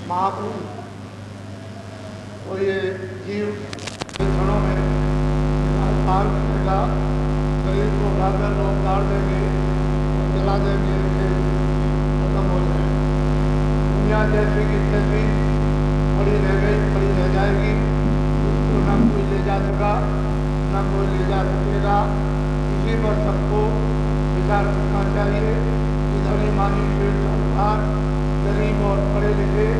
महाप्रभु और ये जीव क्षणों में पार करेगा, शरीर को उठाकर लोग गाड़ देंगे और जला देंगे, खत्म हो जाए। दुनिया जैसी की तैसी पड़ी रह गई, पड़ी रह जाएगी। उसको न कोई ले जा सका, न कोई ले जा सकेगा। इसी पर सबको विचार करना चाहिए कि धनी मानी पेट सरकार, गरीब और पढ़े लिखे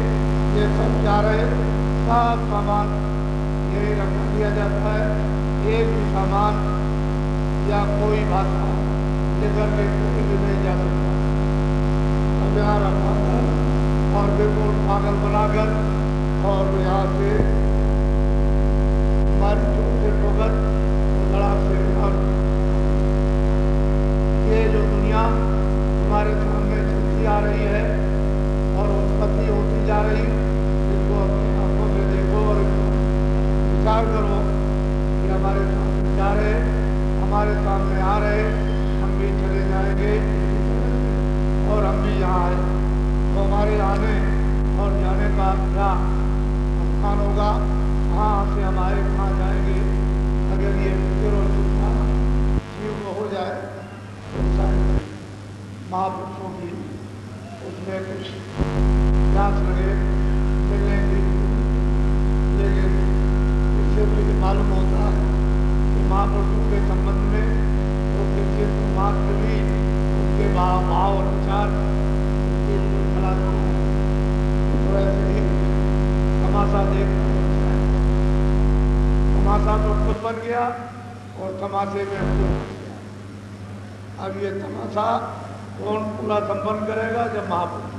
ये सब जा रहे, सब सामान यही रखा दिया जाता है। एक भी सामान या कोई भाषा लेकर के कोई भी नहीं जा सकता। अब यहाँ रखा है और बिल्कुल पागल बनाकर और यहाँ से हमारी चोट से ठोकर लड़ा से ये जो दुनिया हमारे सामने चलती आ रही है और उत्पत्ति होती जा रही, इसको अपनी आंखों में देखो और विचार करो कि हमारे सामने जा रहे, हमारे सामने आ रहे, हम भी चले जाएंगे और हम भी यहाँ आए तो हमारे आने और जाने का क्या स्थान होगा, कहाँ से हम आए, कहाँ जाएंगे। अगर ये फिक्र और चिंता जीव को हो जाए तो शायद महापुरुषों की उसमें कुछ प्यास लगे मिलने की, लेकिन इससे मुझे मालूम होता है कि महापुरुषों के संबंध में तो किसी मात्र भी उनके भाव और विचार खड़ा तो ऐसे ही तमाशा देख तमाशा तो खुद बन गया और तमाशे में खुद बन गया। अब ये तमाशा कौन पूरा संपन्न करेगा? जब महापुरुष,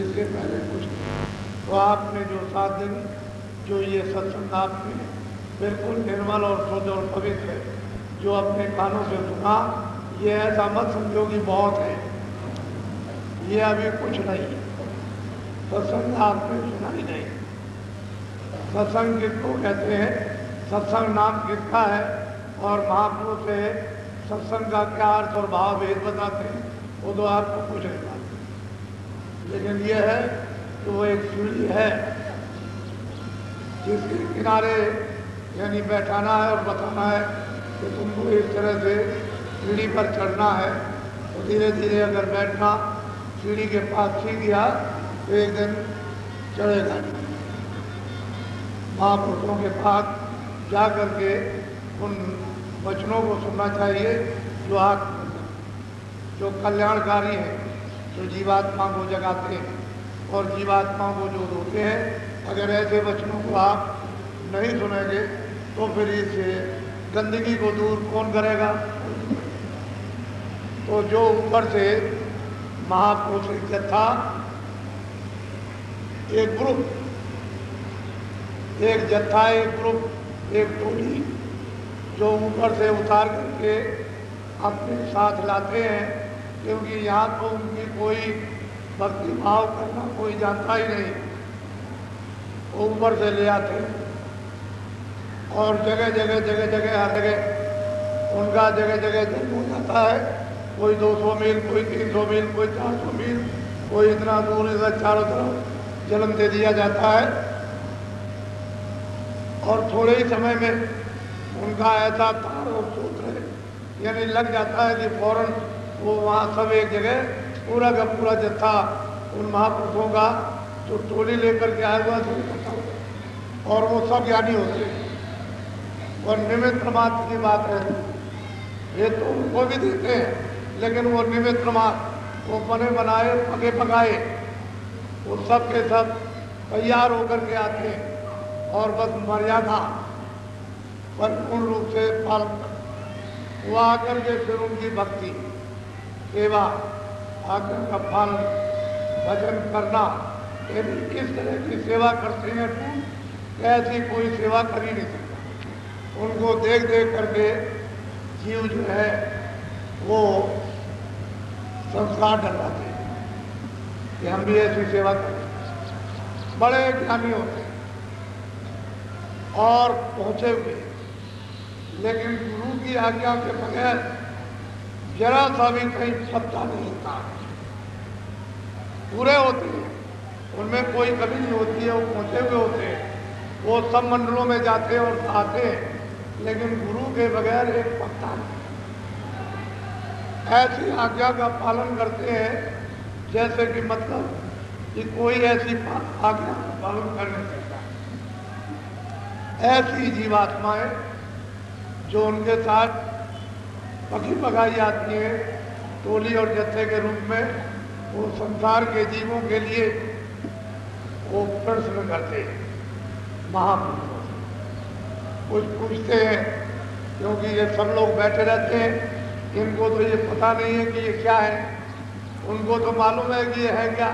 इसके पहले कुछ नहीं। तो आपने जो 7 दिन जो ये सत्संग आपने बिल्कुल निर्मल और शुद्ध और पवित्र है जो अपने कानों से सुना, ये ऐसा मत समझो कि बहुत है, ये अभी कुछ नहीं। सत्संग आपने सुना ही नहीं। सत्संग किसको कहते हैं? सत्संग नाम किसका है और महापुरुष से सत्संग का क्या अर्थ और भाव भेद बताते हैं, वो तो आपको कुछ नहीं पाते। लेकिन ये है कि वो एक सीढ़ी है जिसके किनारे यानी बैठाना है और बताना है कि तुमको इस तरह से सीढ़ी पर चढ़ना है। तो धीरे धीरे अगर बैठना सीढ़ी के पास सीख गया तो एक दिन चढ़ेगा नहीं। महापुरुषों के पास जा करके उन वचनों को सुनना चाहिए जो कल्याणकारी हैं, जो जीवात्मा को जगाते हैं और जीवात्मा को जो रोते हैं। अगर ऐसे वचनों को आप नहीं सुनेंगे तो फिर इस गंदगी को दूर कौन करेगा? तो जो ऊपर से महापुरुष जत्था, एक ग्रुप, एक जत्था, एक ग्रुप, एक टोली जो ऊपर से उतार करके अपने साथ लाते हैं, क्योंकि यहाँ तो उनकी कोई भक्ति भाव करना कोई जानता ही नहीं, वो ऊपर से ले आते हैं और जगह जगह हर जगह उनका जगह जन्म हो जाता है। कोई 200 मील, कोई 300 मील, कोई 400 मील, कोई इतना दूर इधर चारों तरफ जन्म दे दिया जाता है और थोड़े ही समय में उनका ऐसा तार और सूत्र है यानी लग जाता है कि फौरन वो वहाँ सब एक जगह पूरा का पूरा जत्था उन महापुरुषों का जो टोली लेकर के आया हुआ था और वो सब ज्ञानी होते हैं और निमित्त मात्र की बात रहती है। ये तो उनको भी देते हैं लेकिन वो निमित्त मात्र, वो बने बनाए पके पकाए वो सब के सब तैयार होकर के आते हैं और बस मर्यादा पर पूर्ण रूप से पालन कर वो आकर के फिर उनकी भक्ति सेवा आकर का पालन भजन करना, यदि इस तरह की सेवा करते हैं तो ऐसी कोई सेवा कर ही नहीं सकता। उनको देख देख करके जीव जो है वो संस्कार डलवाते हैं कि हम भी ऐसी सेवा करें। बड़े ज्ञानी होते हैं और पहुँचे हुए, लेकिन गुरु की आज्ञा के बगैर जरा सा भी कहीं पत्ता नहीं हिलता। पूरे होते हैं उनमें कोई कमी नहीं होती है, वो पहुँचे हुए होते हैं, वो सब मंडलों में जाते हैं और आते हैं, लेकिन गुरु के बगैर एक पत्ता नहीं। ऐसी आज्ञा का पालन करते हैं जैसे कि मतलब कि कोई ऐसी आज्ञा का पालन कर नहीं सकता। ऐसी जीवात्माएं जो उनके साथ पकी पकाई आती हैं टोली और जत्थे के रूप में, वो संसार के जीवों के लिए वो प्रश्न करते हैं महापुरुषों से, कुछ पूछते हैं, क्योंकि ये सब लोग बैठे रहते हैं, इनको तो ये पता नहीं है कि ये क्या है। उनको तो मालूम है कि ये है क्या,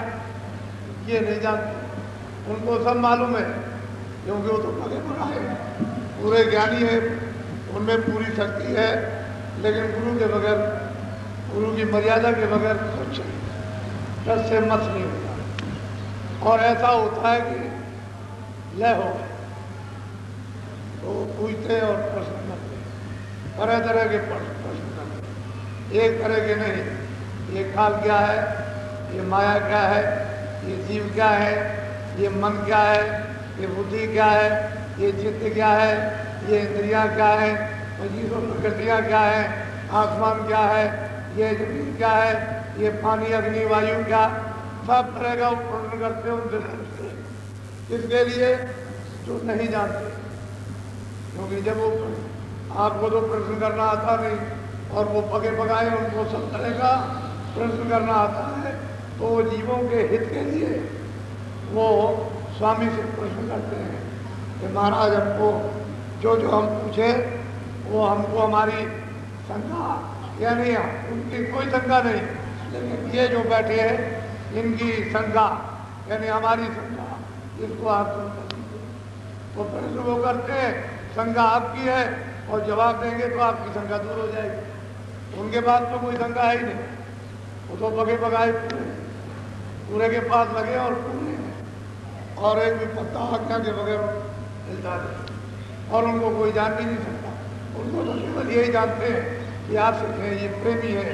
ये नहीं जानते। उनको सब मालूम है क्योंकि वो तो पगे पड़ा है, पूरे ज्ञानी है, उनमें पूरी शक्ति है, लेकिन गुरु के बगैर, गुरु की मर्यादा के बगैर कुछ नहीं, रस से मत नहीं होता। और ऐसा होता है कि लय हो गए तो पूछते और प्रश्न करते, तरह तरह के प्रश्न करते, एक तरह के नहीं। ये काल क्या है, ये माया क्या है, ये जीव क्या है, ये मन क्या है, ये बुद्धि क्या है, ये चित्त क्या है, ये इंद्रियां क्या है, ये प्रकृतियाँ क्या है, आसमान क्या है, ये जमीन क्या है, ये पानी अग्नि वायु क्या, सब तरह का प्रश्न करते हैं उनसे पूछते। इसके लिए जो नहीं जानते, क्योंकि जब वो आपको तो प्रश्न करना आता नहीं और वो पगे पगाए उनको सब तरह का प्रश्न करना आता है, तो वो जीवों के हित के लिए वो स्वामी से प्रश्न करते हैं कि महाराज हमको जो जो हम पूछे वो हमको हमारी शंका, यानी उनकी कोई शंका नहीं, लेकिन ये जो बैठे हैं इनकी शंका यानी हमारी शंका, इसको आप दूर कर दीजिए। वो प्रश्न वो करते हैं, शंका आपकी है और जवाब देंगे तो आपकी शंका दूर हो जाएगी। उनके पास तो कोई शंका है ही नहीं, वो तो बगे बगाए पूरे के पास लगे और पूरे हैं, और एक भी पत्ता आज्ञा के बगैर हिलता नहीं, और उनको कोई जान भी नहीं सकता। उनको तो केवल यही जानते हैं कि आशिक है, ये प्रेमी है,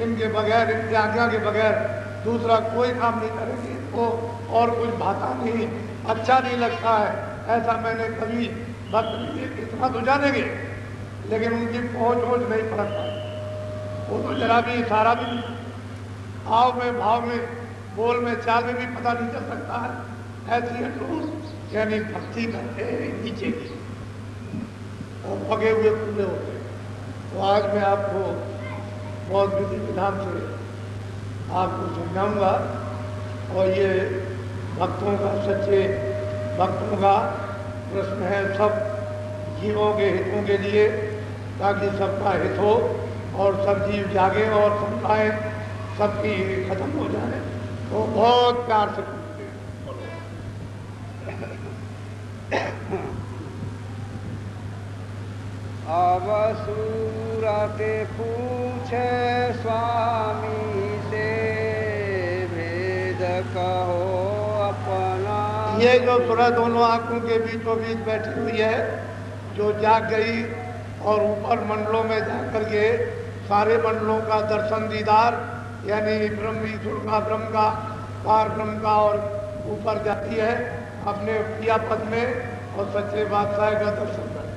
इनके बगैर, इनके आज्ञा के बगैर दूसरा कोई काम नहीं करेंगे, इनको और कुछ भाता नहीं, अच्छा नहीं लगता है। ऐसा मैंने कभी भक्त इतना तो जानेंगे, लेकिन उनकी पहुँच नहीं पड़ पाई। वो तो जरा भी इशारा भी नहीं, हाव में भाव में बोल में चाल में भी पता नहीं चल सकता है। ऐसी अटूट यानी भक्ति करते हैं नीचे की और पगे हुए पूरे होते हैं। तो आज मैं आपको बहुत विधि विधान से आपको समझाऊंगा, और ये भक्तों का, सच्चे भक्तों का प्रश्न है सब जीवों के हितों के लिए, ताकि सबका हित हो और सब जीव जागे और संस्थाएं सबकी खत्म हो जाए। तो बहुत प्यार से पूछते हैं। अब सूरते पूछे स्वामी से, भेद कहो अपना। ये जो सूरह दोनों आंखों के बीचों बीच बैठी हुई है, जो जाग गई और ऊपर मंडलों में जाकर के सारे मंडलों का दर्शन दीदार, यानी ब्रह्म ईश्वर का, ब्रह्म का, पार ब्रह्म का, और ऊपर जाती है अपने प्रिया पद में और सच्चे बादशाह का दर्शन कर।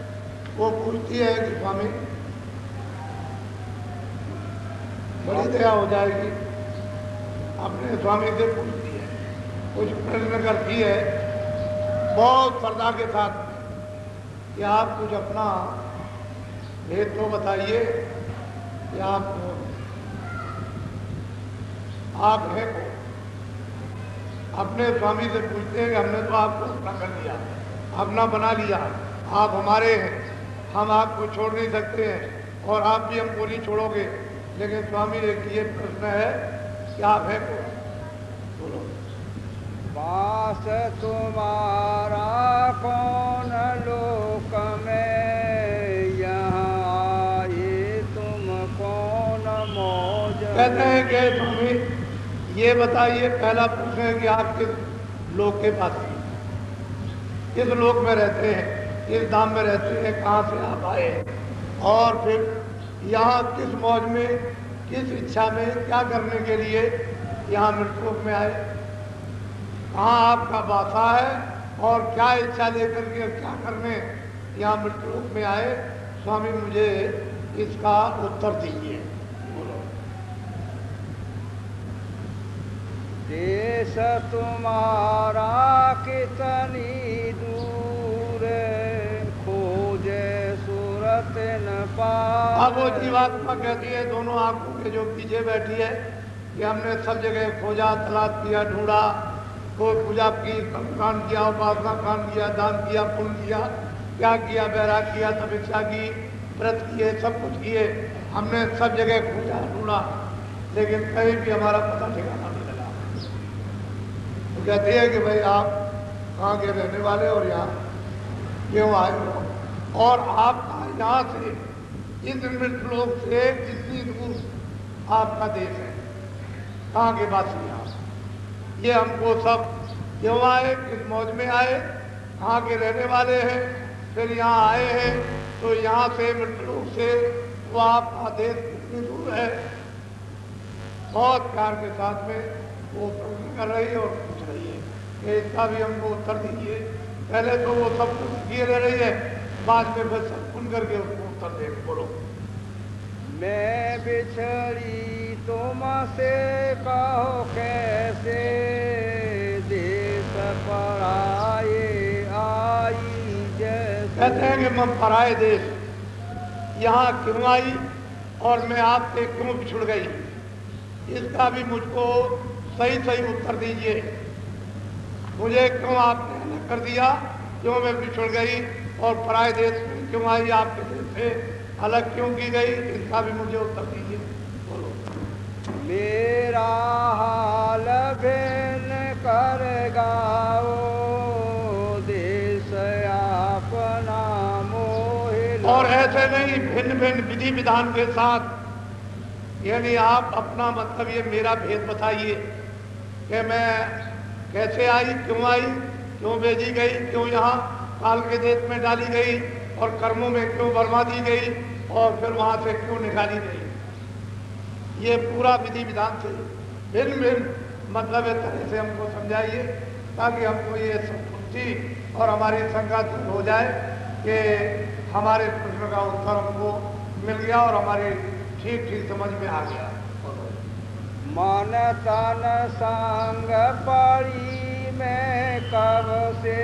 वो पूछती है कि स्वामी बड़ी दया हो जाएगी, अपने स्वामी से पूछती है, कुछ प्रश्न करती है बहुत श्रद्धा के साथ कि आप कुछ अपना भेद तो बताइए कि आप हैं को। अपने स्वामी से पूछते हैं कि हमने तो आपको अपना कर लिया, अपना बना लिया, आप हमारे हैं, हम आपको छोड़ नहीं सकते हैं और आप भी हमको नहीं छोड़ोगे। लेकिन स्वामी एक ये प्रश्न है कि आप हैं को, बोलो। वास तुम्हारा कौन लोक में, यहाँ आए तुम कौन मौज। कहते हैं कि स्वामी ये बताइए, पहला प्रश्न है कि आप किस लोक के पास, किस लोक में रहते हैं, किस धाम में रहते हैं, कहाँ से आप आए, और फिर यहाँ किस मौज में, किस इच्छा में, क्या करने के लिए यहाँ मृतलोक में आए। कहाँ आपका वासा है और क्या इच्छा लेकर के क्या करने यहाँ मृत्युलोक में आए? स्वामी मुझे इसका उत्तर दीजिए। बोलो। देश तुम्हारा कितनी दूर, खोजे सूरत न पाए। अब वो जीवात्मा कहती है दोनों आंखों के जो पीछे बैठी है कि हमने सब जगह खोजा, तलाश किया, ढूंढा, कोई पूजा की, कांड किया, उपासना कांड किया, दान किया, पुण्य किया, क्या किया, बैराग किया, तपस्या की, व्रत किए, सब कुछ किए, हमने सब जगह खोजा, ढूंढा, लेकिन कहीं भी हमारा पता ठिकाना नहीं लगा। तो कहती है कि भाई आप कहाँ के रहने वाले और यहाँ क्यों आए हो, और आपका यहाँ से इस मृत्युलोक से कितनी दूर आपका देश है, कहाँ के वासी आप, ये हमको सब क्यों आए, किस मौज में आए, कहाँ के रहने वाले हैं, फिर यहाँ आए हैं तो यहाँ से मृत्युलोक से वो आपका देश कितनी दूर है। बहुत प्यार के साथ में वो प्रश्न कर रही है और पूछ रही है कि इसका भी हमको उत्तर दीजिए। पहले तो वो सब कुछ किए रह रही है, बाद में फिर सब सुन करके उसको उत्तर दे। बोलो। मैं बिछड़ी तुमसे कहो कैसे, देश पराए आई जैसे। कहते हैं कि मैं पराए देश यहाँ क्यों आई और मैं आपसे क्यों बिछुड़ गई, इसका भी मुझको सही सही उत्तर दीजिए। मुझे क्यों आपने अलग कर दिया, क्यों मैं बिछुड़ गई और पराए देश में क्यों आई, आपके देश से अलग क्यों की गई, इसका भी मुझे उत्तर दीजिए। बोलो। मेरा हाल भेन कर गाओ, देश अपना मोह। और ऐसे नहीं, भिन्न भिन्न विधि विधान के साथ, यानी आप अपना मतलब ये मेरा भेद बताइए कि मैं कैसे आई, क्यों भेजी गई, क्यों यहाँ काल के देश में डाली गई और कर्मों में क्यों बर्मा दी गई और फिर वहाँ से क्यों निकाली गई। ये पूरा विधि विधान से भिन्न भिन्न मतलब इस तरह से हमको समझाइए ताकि हमको ये संतुष्टि और हमारी शंका दूर हो जाए कि हमारे प्रश्न का उत्तर हमको मिल गया और हमारी ठीक ठीक समझ में आ गया। मन तन संग पड़ी मैं कब से,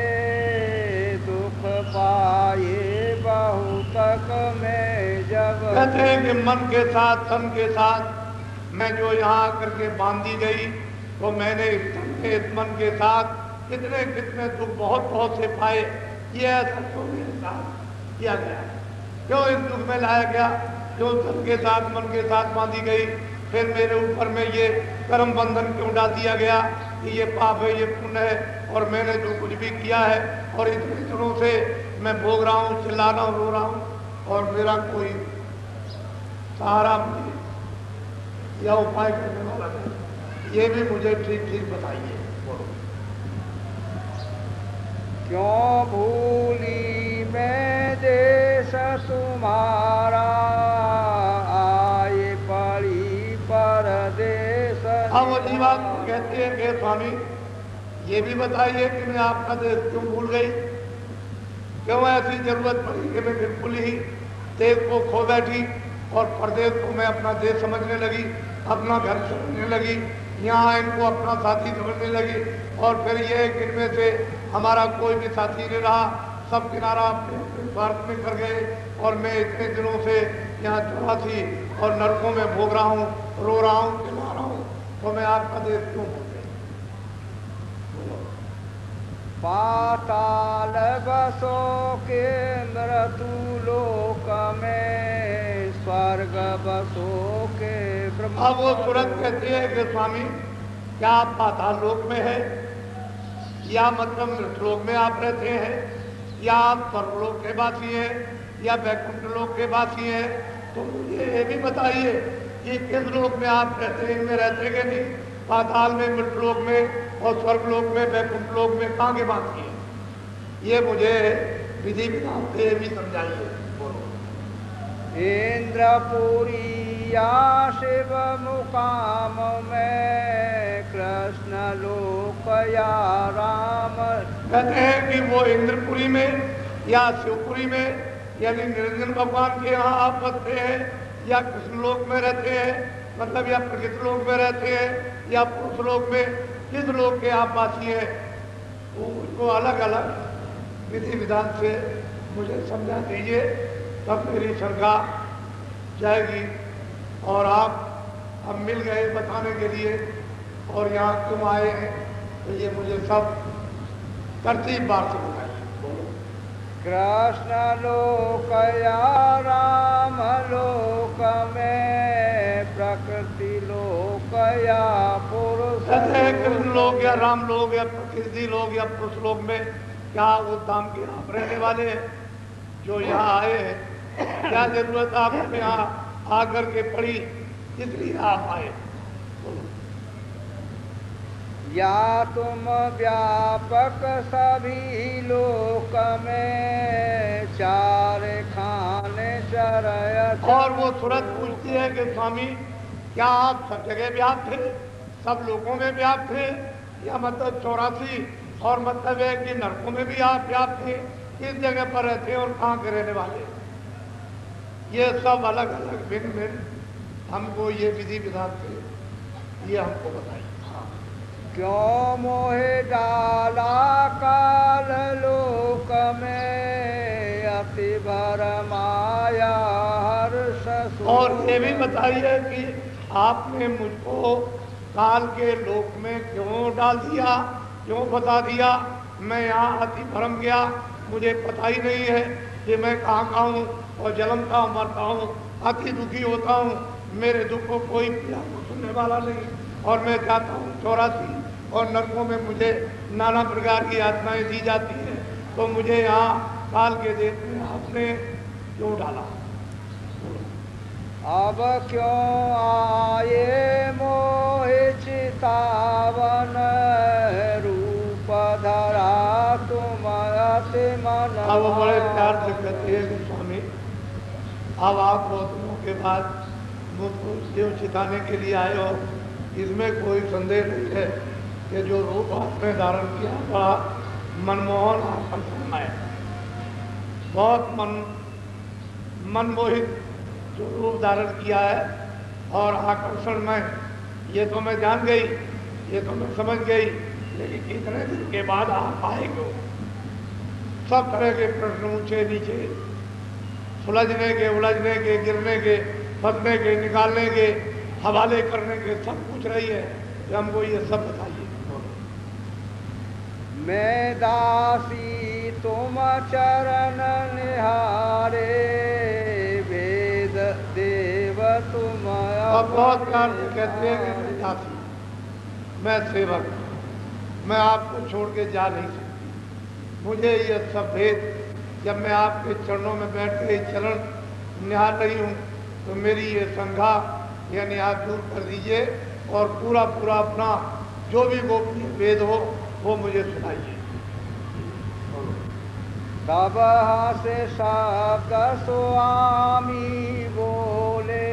दुख पाए बहुतक में जब। कहते हैं कि मन के साथ तन के साथ मैं जो यहाँ आकर के बांधी गई, तो मैंने इस तन के इस मन के साथ कितने कितने दुख बहुत बहुत से पाए। ये ऐसा क्यों मेरे साथ किया गया, क्यों इस दुख में लाया गया, क्यों तन के साथ मन के साथ बांधी गई, फिर मेरे ऊपर में ये कर्म बंधन क्यों डाल दिया गया कि ये पाप है, ये पुण्य है, और मैंने जो कुछ भी किया है और इतने दिनों से मैं भोग रहा हूँ, चिल्ला रहा हूँ, रो रहा हूँ, और मेरा कोई सहारा मुझे या उपाय करने वाला नहीं। ये भी मुझे ठीक ठीक बताइए। बोलो। क्यों भूली मैं देश तुम्हारा, आए पड़ी परदेश। अब वो जीवात कहते हैं कि स्वामी ये भी बताइए कि मैं आपका देश क्यों भूल गई, क्यों ऐसी जरूरत पड़ी कि मैं बिल्कुल ही देश को खो बैठी और प्रदेश को मैं अपना देश समझने लगी, अपना घर समझने लगी, यहाँ इनको अपना साथी समझने लगी, और फिर ये कि इनमें से हमारा कोई भी साथी नहीं रहा, सब किनारा अपने स्वार्थ में कर गए, और मैं इतने दिनों से यहाँ चौरासी और नरकों में भोग रहा हूँ, रो रहा हूँ, चिल्ला रहा हूँ, तो मैं आपका देश क्यों भूल गई। पाताल बसो के मृत्यु लोक में, स्वर्ग बसो के ब्रह्म। अब वो तुरंत कहती है कि स्वामी क्या आप पाताल लोक में है, या मतलब मृतलोक में आप रहते हैं, या आप स्वर्गलोक के वासी हैं, या वैकुंठ लोक के वासी हैं, तो मुझे ये भी बताइए कि किस लोक में आप रहते हैं, इनमें रहते कि नहीं, पाताल में, मृतलोक में और स्वर्गलोक में, वैकुंठ लोक में कहाँ के वासी हैं, ये मुझे विधि विधान से भी समझाइए। बोलो। इंद्रपुरी या शिव मुकाम में, कृष्ण लोकया राम। कहते हैं कि वो इंद्रपुरी में या शिवपुरी में यानी निरंजन भगवान के यहाँ आप बसते हैं या कृष्ण लोक में रहते हैं, मतलब या प्रकृति लोक में रहते हैं या पुरुष लोक में, किस लोक के आप वासी हैं, वो उसको अलग अलग विधि विधान से मुझे समझा दीजिए, तब मेरी श्रद्धा जाएगी। और आप अब मिल गए बताने के लिए और यहाँ क्यों आए हैं, तो ये मुझे सब तरतीब बार से बताइए। कृष्ण लोकया राम लोक में प्रकृति लोकया पुरुष। कहते हैं कृष्ण लोक या राम लोक या प्रकृति लोक या पुरुष लोक में क्या वो धाम के आप रहने वाले हैं जो यहाँ आए हैं? क्या जरूरत आपको यहाँ आकर के पड़ी, इसलिए आप आए? या तुम व्यापक सभी लोक में चार खाने चरय। और वो सूरत पूछती है कि स्वामी क्या आप सब जगह व्याप्त थे, सब लोगों में व्याप्त थे, या मतलब 84 और मतलब है कि नरकों में भी आप व्याप्त थे, किस जगह पर रहते और कहाँ के रहने वाले? ये सब अलग अलग भिन्न भिन्न हमको ये विधि विधान से ये हमको बताइए। क्यों मोहे डाला काल लोक में अति भर माया हर्ष। और ये भी बताइए कि आपने मुझको काल के लोक में क्यों डाल दिया, क्यों बता दिया? मैं यहाँ अति भरम गया, मुझे पता ही नहीं है कि मैं कहाँ का हूँ और जन्मता हूँ मरता हूँ, अति दुखी होता हूँ, मेरे दुख को कोई सुनने वाला नहीं, और मैं चाहता हूँ 84 और नरकों में मुझे नाना प्रकार की यातनाएं दी जाती हैं, तो मुझे यहाँ काल के देश में आपने क्यों डाला? अब क्यों आए मोहे चितावन रूप धरा तुम अति मन। अब वो बड़े प्यार से कहते हैं कि स्वामी अब आप बहुत दिनों के बाद मुझको शिव चिताने के लिए आए हो, इसमें कोई संदेह नहीं है कि जो रूप आपने धारण किया बड़ा मनमोहन आकर्षण है, बहुत मनमोहित जो रूप धारण किया है और आकर्षण में, ये तो मैं जान गई, ये तो मैं समझ गई, लेकिन कितने दिन के बाद आप आए क्यों? सब तरह के प्रश्न ऊंचे नीचे, सुलझने के, उलझने के, गिरने के, फंसने के, निकालने के, हवाले करने के, सब पूछ रही है कि हमको ये सब बताइए। मैं दासी तुम चरण निहारे वेद देव तुम। अब बहुत प्यार से कहते हैं कि मैं दासी, मैं सेवक, मैं आपको छोड़ के जा नहीं सकती। मुझे ये सब भेद, जब मैं आपके चरणों में बैठ के चरण निहार रही हूँ तो मेरी ये शंका यानी आप दूर कर दीजिए और पूरा पूरा अपना जो भी गोपनीय वेद हो वो मुझे सुनाइए। तब से शब्द स्वामी बोले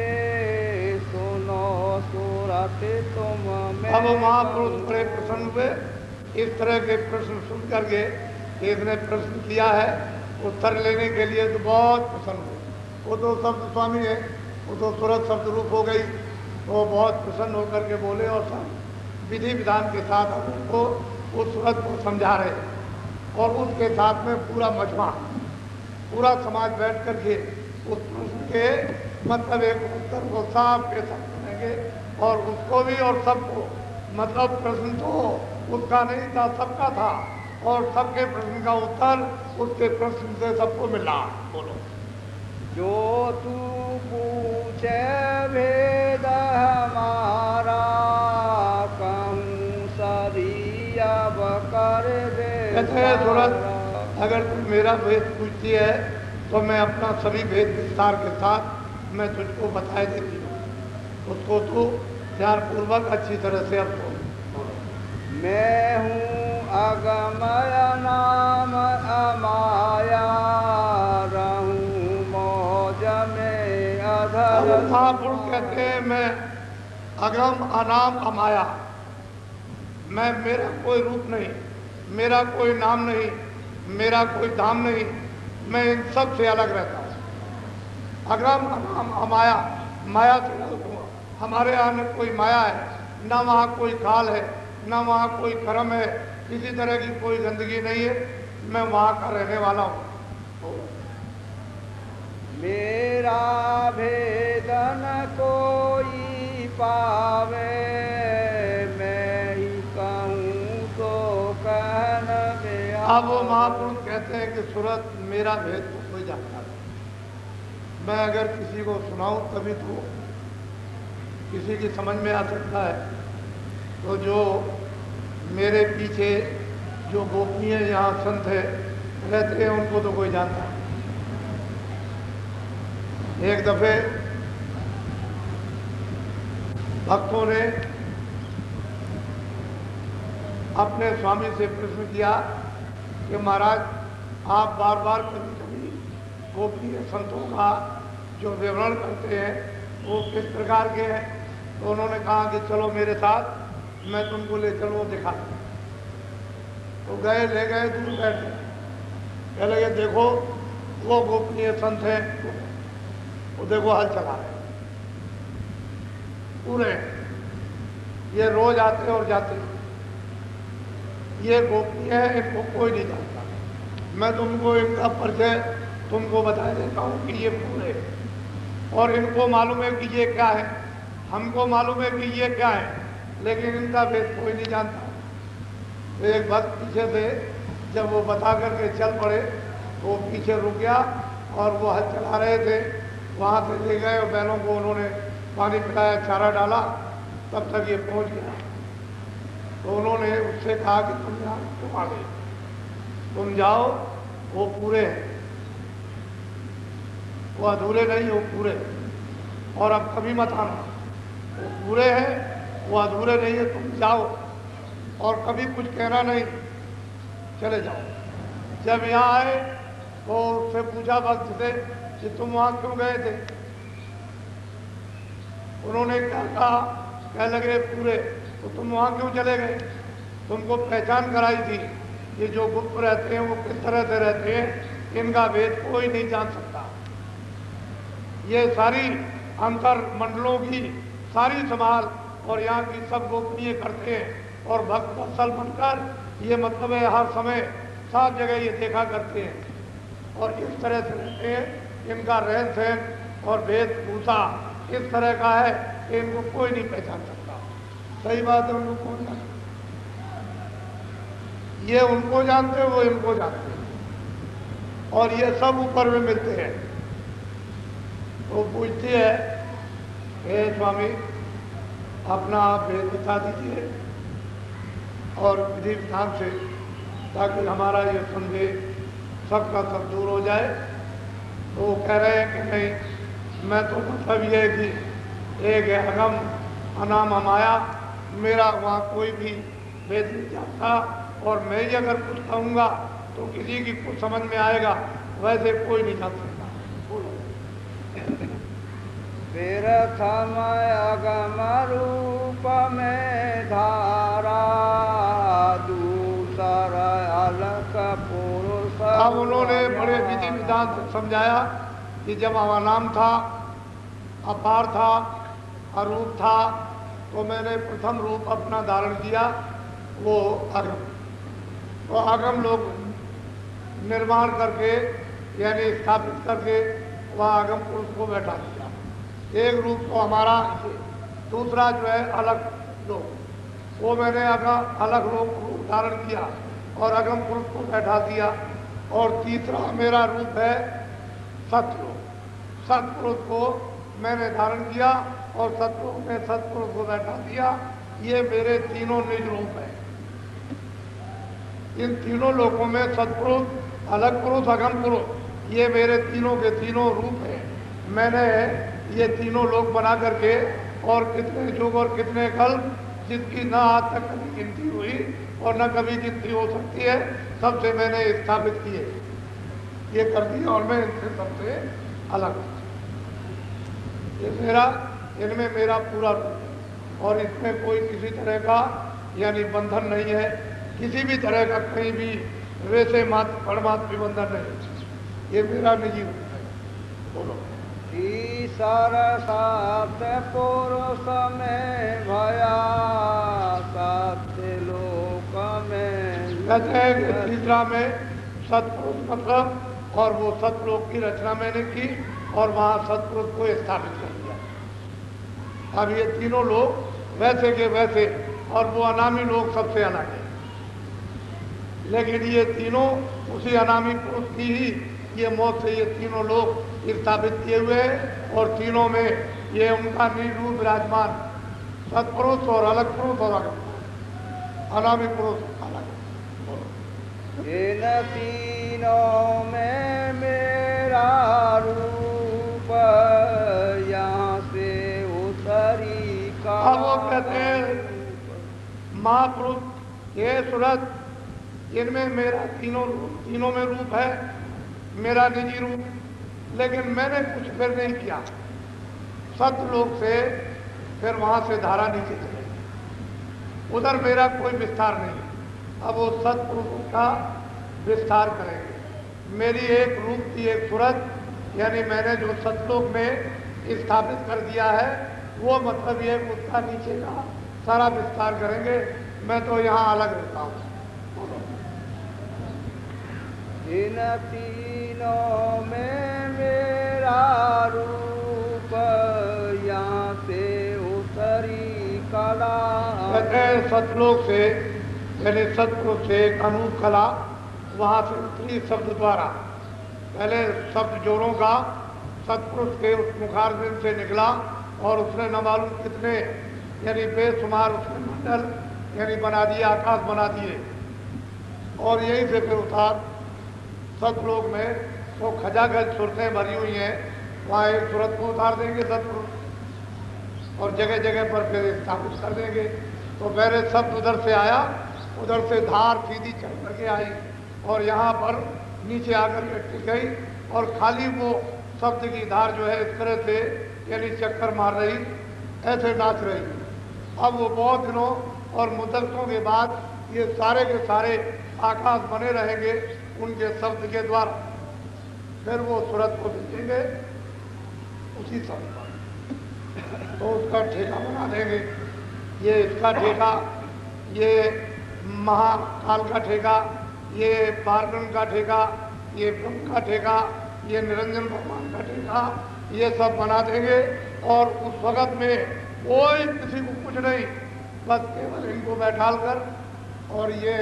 सुनो सुरत तुम में। अब महापुरुष बड़े प्रसन्न हुए, इस तरह के प्रश्न सुन करके इसने प्रश्न किया है उत्तर लेने के लिए तो बहुत प्रसन्न हुए। वो तो शब्द स्वामी है, वो तो सूरत शब्द रूप हो गई, तो बहुत प्रसन्न होकर के बोले और सब विधि विधान के साथ उनको उस सूरत को समझा रहे और उसके साथ में पूरा मजमा, पूरा समाज बैठ करके उस प्रश्न के मतलब एक उत्तर को साफ के साथ करेंगे और उसको भी और सबको, मतलब प्रश्न तो उसका नहीं था सबका था और सबके प्रश्न का उत्तर उसके प्रश्न से सबको मिला। बोलो। जो तू पूछे भेद हमारा कहूँ सभी अब कर दे। कहते हैं सूरत अगर तू मेरा भेद पूछती है तो मैं अपना सभी भेद विस्तार के साथ मैं तुझको बताए देती हूँ, उसको तू ध्यानपूर्वक अच्छी तरह से अब सुन। मैं हूँ अगमय नाम अमाया रहूं मौज में अधर। महापुरुष कहते हैं मैं अगम अनाम अमाया, मेरा कोई रूप नहीं, मेरा कोई नाम नहीं, मेरा कोई धाम नहीं, मैं इन सब से अलग रहता हूँ। अगम अनाम अमाया, माया से अलग हूँ। हमारे यहाँ न कोई माया है, ना वहाँ कोई काल है, ना वहाँ कोई कर्म है, किसी तरह की कोई गंदगी नहीं है। मैं वहाँ का रहने वाला हूँ। मेरा भेदन कोई पावे, मैं ही कहूँ तो कहन में अब वो महापुरुष कहते हैं कि सूरत मेरा भेद तो कोई जानता नहीं। मैं अगर किसी को सुनाऊं तभी तो किसी की समझ में आ सकता है। तो जो मेरे पीछे जो गोपनीय यहाँ संत है रहते हैं उनको तो कोई जानता नहीं। एक दफे भक्तों ने अपने स्वामी से प्रश्न किया कि महाराज आप बार बार कभी कभी गोपनीय संतों का जो विवरण करते हैं वो किस प्रकार के हैं। तो उन्होंने कहा कि चलो मेरे साथ, मैं तुमको ले चलो दिखा। तो गए, ले गए, दूर बैठे, कह लगे देखो वो गोपनीय संत हैं, वो देखो हल चला रहे पूरे, ये रोज आते और जाते, ये गोपनीय है, इनको कोई नहीं जानता। मैं तुमको इनका परिचय तुमको बता देता हूँ कि ये पूरे, और इनको मालूम है कि ये क्या है, हमको मालूम है कि ये क्या है, लेकिन इनका भेद कोई नहीं जानता। तो एक भक्त पीछे से जब वो बता करके चल पड़े तो वो पीछे रुक गया और वो हल चला रहे थे, वहाँ से ले गए और बैलों को उन्होंने पानी पिलाया, चारा डाला, तब तक ये पहुँच गया। तो उन्होंने उससे कहा कि तुम यहाँ क्यों आ गए, तुम जाओ, वो पूरे हैं, वो अधूरे नहीं, वो पूरे। और अब कभी मत आना, वो पूरे हैं, वो अधूरे नहीं है, तुम जाओ और कभी कुछ कहना नहीं, चले जाओ। जब यहाँ आए तो उससे पूछा भक्त से कि तुम वहाँ क्यों गए थे। उन्होंने क्या कहा, कह लगे पूरे, तो तुम वहाँ क्यों चले गए। तुमको पहचान कराई थी, ये जो गुप्त रहते हैं वो किस तरह से रहते हैं, इनका भेद कोई नहीं जान सकता। ये सारी अंतर मंडलों की सारी संभाल और यहाँ की सब गोपनीय करते हैं और भक्त वत्सल बनकर, ये मतलब है हर समय सब जगह ये देखा करते हैं और इस तरह से रहते हैं। इनका रहन सहन और वेशभूषा इस तरह का है कि इनको कोई नहीं पहचान सकता। सही बात है, उनको कौन जानता, ये उनको जानते हैं, वो इनको जानते हैं, और ये सब ऊपर में मिलते हैं। वो पूछती है, हे स्वामी अपना आप भेद बता दीजिए और विधि विधान से, ताकि हमारा ये संदेह सबका सब दूर हो जाए। तो वो कह रहे हैं कि नहीं, मैं तो मतलब ये है कि एक है अगम अनाम अमाया, मेरा वहाँ कोई भी भेद नहीं जानता, और मैं ही अगर कुछ कहूँगा तो किसी की कुछ समझ में आएगा, वैसे कोई नहीं जान सकता। बोलो। प्रथम अगम रूप में धारा, दूसरा अलग पुरुष। अब उन्होंने बड़े विधि विधान से समझाया कि जब हमारा नाम था, अपार था, अरूप था, तो मैंने प्रथम रूप अपना धारण किया, वो अगम। तो अगम लोग निर्माण करके यानी स्थापित करके वहाँ अगम पुरुष को बैठा दिया। एक रूप तो हमारा, दूसरा जो है अलग लोग, वो मैंने अलग रूप धारण किया और अगम पुरुष को बैठा दिया। और तीसरा मेरा रूप है सतरूप, सतपुरुष को मैंने धारण किया और सतरूप में सतपुरुष को बैठा दिया। ये मेरे तीनों निज रूप हैं। इन तीनों लोकों में सतपुरुष, अलग पुरुष, अगम पुरुष, ये मेरे तीनों के तीनों रूप हैं। मैंने ये तीनों लोक बना करके, और कितने युग और कितने कल्प, जिसकी ना आज तक कभी गिनती हुई और न कभी गिनती हो सकती है, सबसे मैंने स्थापित किए, ये कर दिया, और मैं इनसे सबसे अलग हूँ। ये मेरा, इनमें मेरा पूरा रूप है और इसमें कोई किसी तरह का यानी बंधन नहीं है किसी भी तरह का, कहीं भी वैसे मात्र परमात्मा बंधन नहीं। ये मेरा निजी रूप है। बोलो। ईश्वर सात पुरुष में भया सत्य लोक में। कहते हैं कि तीसरा में सतपुरुष मतलब, और वो सतलोक की रचना मैंने की और वहाँ सतपुरुष को स्थापित कर दिया। अब ये तीनों लोग वैसे के वैसे, और वो अनामी लोग सबसे अलग है, लेकिन ये तीनों उसी अनामी पुरुष की ही ये मौत से ये तीनों लोग स्थापित किए हुए हैं, और तीनों में ये उनका निज रूप विराजमान, सतपुरुष और अलग पुरुष और अलग पुरुष, अनामी पुरुष अलग। इन तीनों में मेरा रूप यहाँ से उतरी का। अब वो कहते हैं महापुरुष ये सूरत, इनमें मेरा तीनों में रूप है, मेरा निजी रूप, लेकिन मैंने कुछ फिर नहीं किया। सतलोक से फिर वहां से धारा नीचे चलेगी, उधर मेरा कोई विस्तार नहीं। अब वो सतपुरुष का विस्तार करेंगे। मेरी एक रूप की एक सूरत, यानी मैंने जो सतलोक में स्थापित कर दिया है, वो मतलब ये उसका नीचे का सारा विस्तार करेंगे। मैं तो यहाँ अलग रहता हूँ। इन तीनों में मेरा रूप यहाँ से उतरी कला। सतलोक से यानी सतपुरुष से एक अनूप कला वहाँ से उतरी शब्द द्वारा। पहले शब्द जोरों का सतपुरुष के उस मुखारबिंद से निकला, और उसने न मालूम कितने यानी बेशुमार उसने मंडल यानी बना दिए, आकाश बना दिए, और यहीं से फिर उतार सतलोक में तो खजाखज सूरतें भरी हुई हैं, वहाँ एक सूरत को उतार देंगे सतपुरुष, और जगह जगह पर फिर स्थापित कर देंगे। तो पहले शब्द उधर से आया, उधर से धार सीधी चल करके आई और यहाँ पर नीचे आकर के टिक गई, और खाली वो शब्द की धार जो है इस तरह से यानी चक्कर मार रही, ऐसे नाच रही। अब वो बहुत दिनों और मुद्दतों के बाद ये सारे के सारे आकाश बने रहेंगे उनके शब्द के द्वारा। फिर वो सूरत को देखेंगे उसी शब्द पर, तो उसका ठेका बना देंगे। ये इसका ठेका, ये महाकाल का ठेका, ये पार्वन का ठेका, ये ब्रह्म का ठेका, ये निरंजन भगवान का ठेका, ये सब बना देंगे। और उस वक़्त में कोई किसी को कुछ नहीं, बस केवल इनको बैठाल कर, और ये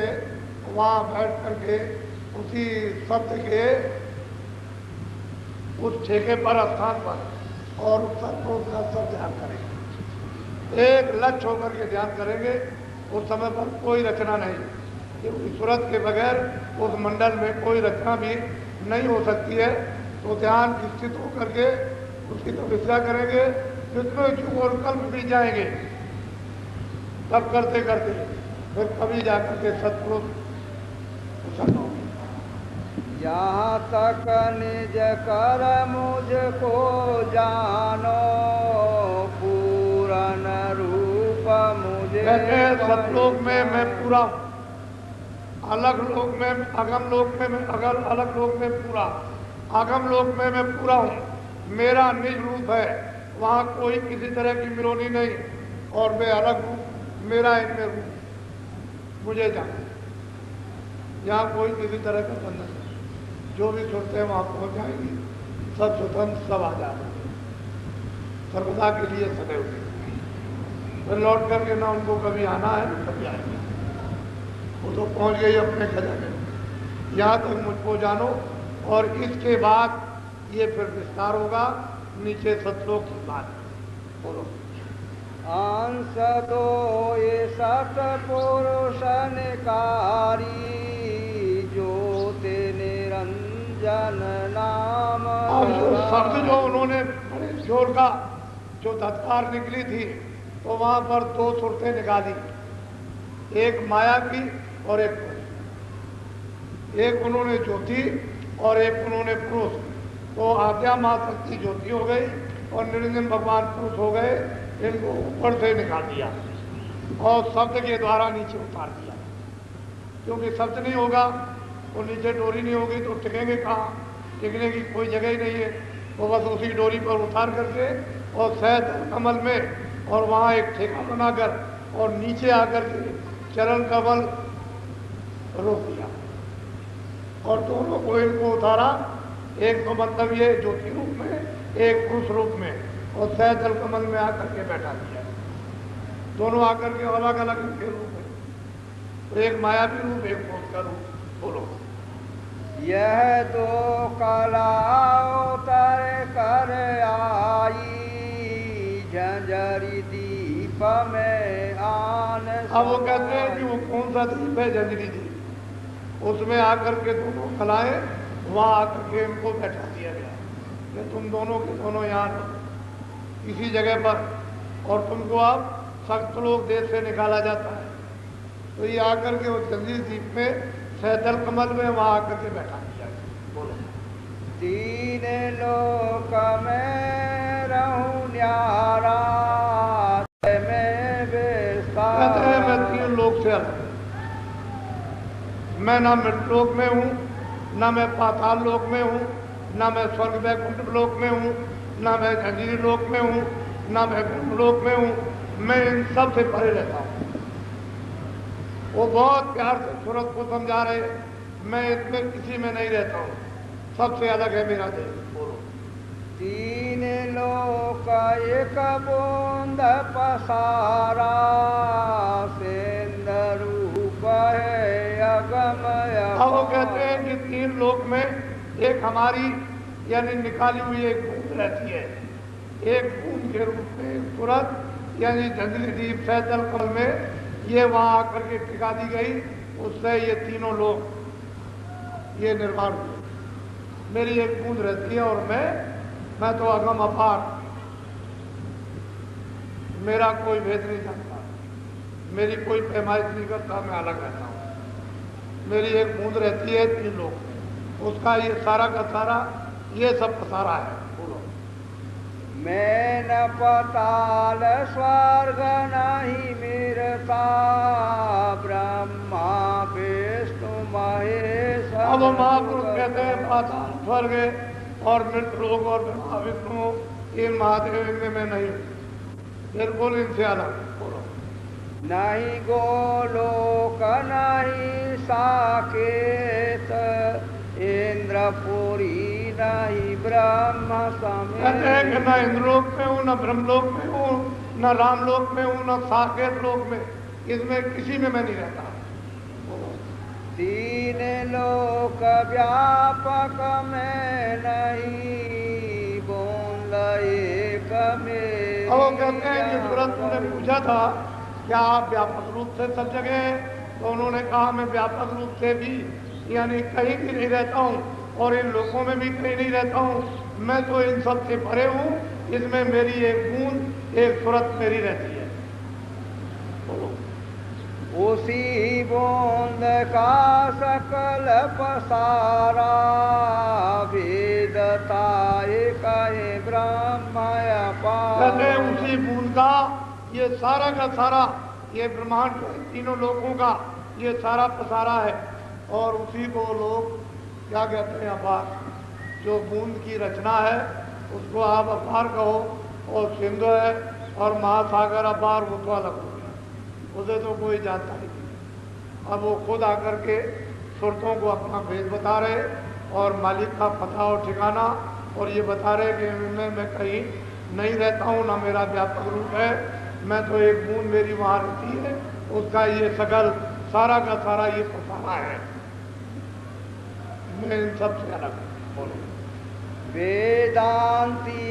वहाँ बैठ करके उसी शब्द के उस ठेके पर स्थान पर और उस सतपुरुष का सब ध्यान करेंगे, एक लक्ष्य होकर के ध्यान करेंगे। उस समय पर कोई रचना नहीं, क्योंकि सूरत के बगैर उस मंडल में कोई रचना भी नहीं हो सकती है। तो ध्यान स्थित होकर के उसकी तपस्या करेंगे, जितने युग और कल्प भी जाएंगे, तब करते करते फिर कभी जाकर के सतपुरुष प्रसन्न होंगे। यहाँ तक निज कर मुझको जानो, पूरन रूप मुझे। कहते हैं सतलोक में मैं पूरा हूँ, अलग लोक में अगम लोक में मैं अलग लोक में पूरा, आगम लोक में मैं पूरा हूँ। मेरा निज रूप है, वहाँ कोई किसी तरह की मिलोनी नहीं, और मैं अलग हूँ, मेरा इनमें रूप मुझे जाना। यहाँ कोई किसी तरह का बंधन नहीं, जो भी सोचते हैं वहाँ पहुँच जाएंगे, सब स्वतंत्र, सब आजाद, सर्वदा के लिए सदैव के। फिर लौट करके ना उनको कभी आना है ना कभी आएंगे, वो तो पहुँच गई अपने खजाने में। यहाँ तक मुझको जानो, और इसके बाद ये फिर विस्तार होगा नीचे सतलोक की बात। बोलो। अंश दो ये सतपुरुष निकारी, ज्योति निरंजन नाम। अब जो शब्द जो उन्होंने बड़े जोर का जो धत्कार निकली थी, तो वहाँ पर दो सुरतें निकाली, एक माया की और एक पुरुष। एक उन्होंने ज्योति और एक उन्होंने पुरुष। तो आद्या माँ शक्ति ज्योति हो गई और निरंजन भगवान पुरुष हो गए। इनको ऊपर से निकाल दिया, और शब्द के द्वारा नीचे उतार दिया, क्योंकि शब्द नहीं होगा तो नीचे डोरी नहीं होगी तो टिकेंगे कहाँ, टिकने की कोई जगह ही नहीं है। वो बस उसी डोरी पर उतार करके और शहद कमल में और वहाँ एक ठेका बनाकर और नीचे आकर के चरण कमल रोक दिया और दोनों को इनको उतारा। एक तो मतलब ये ज्योति रूप में, एक पुरुष रूप में, और सहजल कमल में आकर के बैठा दिया। दोनों आकर के अलग अलग इनके रूप है, तो एक मायावी रूप, एक भूत का रूप। बोलो। यह तो कला उतर कर आई, झंझरी दीप में आन। अब वो कहते हैं कि वो कौन सा दीप है? झंझरी दीप। उसमें आकर के दोनों कलाएं वहां आकर के इनको बैठा दिया गया कि तुम दोनों के दोनों यहाँ रहो इसी जगह पर, और तुमको अब सख्त लोग देश से निकाला जाता है। तो ये आकर के उस झंझरी दीप में सहजल कमल में वहां आकर के बैठा दिया। बोलो। तीन लोक में रहूं न्यारा, में कहते हैं मैं 3 लोक से अलग, मैं ना मृतलोक में हूँ, ना मैं पाताल लोक में हूँ, ना मैं स्वर्ग वैकुंठ लोक में हूँ, ना मैं झंझरी लोक में हूँ, ना मैं ब्रह्मलोक में हूँ। मैं इन सब से परे रहता हूँ। वो बहुत प्यार से सूरत को समझा रहे, मैं इसमें किसी में नहीं रहता हूँ, सबसे अलग है मेरा देश। बोलो। तीन लोक एक बूंद पसारा, सेंध रूप है अगम। अब वो कहते हैं कि 3 लोक में एक हमारी यानी निकाली हुई एक बूंद रहती है, एक बूंद के रूप में सूरत यानी झंझरी दीप सहजल कमल में ये वहां आकर के टिका दी गई। उससे ये तीनों लोग ये निर्माण हुए। मेरी एक बूंद रहती है और मैं तो अगम अपार, मेरा कोई भेद नहीं जानता, मेरी कोई पैमाइश नहीं करता, मैं अलग रहता हूँ। मेरी एक बूंद रहती है 3 लोग में, उसका ये सारा का सारा ये सब पसारा है। बोलो। मैं न पताल स्वर्ग नहीं मिरता, ब्रह्मा विष्णु महेश। अब महापुरुष कहते हैं पाताल स्वर्ग और मृत लोग और ब्रह्मा विष्णु इन महादेव इनमें मैं नहीं हूँ, बिल्कुल इनसे अलग। बोलो। नहीं गोलोक नहीं साकेत, इंद्रपुरी नहीं ब्रह्म समेत। कहते हैं कि न इंद्रलोक में हूँ, न ब्रह्मलोक में हूँ, न रामलोक में हूँ, न साकेत लोक में, इसमें किसी में मैं नहीं रहता। तीन लोक व्यापक में नहीं, बूंद एक में। अब वो कहते हैं कि सूरत ने पूछा था क्या आप व्यापक रूप से सब जगह हैं? तो उन्होंने कहा मैं व्यापक रूप से भी यानी कहीं भी नहीं रहता हूँ और इन लोगों में भी कहीं नहीं रहता हूँ। मैं तो इन सब से परे हूँ, इसमें मेरी एक बूंद एक सूरत मेरी रहती है। उसी बूंद का सकल पसारा, वेदता एक ब्रह्म अपार। उसी बूंद का ये सारा का सारा ये ब्रह्मांड तीनों लोगों का ये सारा पसारा है, और उसी को लोग क्या कहते हैं? अपार। जो बूंद की रचना है उसको आप अपार कहो, और सिंधु है और महासागर अपार, वो तो अलग हो गया, उसे तो कोई जानता ही नहीं। अब वो खुद आकर के सुरतों को अपना भेद बता रहे और मालिक का पता और ठिकाना, और ये बता रहे कि मैं कहीं नहीं रहता हूँ, ना मेरा व्यापक रूप है, मैं तो एक बूंद मेरी वहाँ रहती है, उसका ये सकल सारा का सारा ये पसारा है, मैं इन सब से अलग हूँ। वेदांती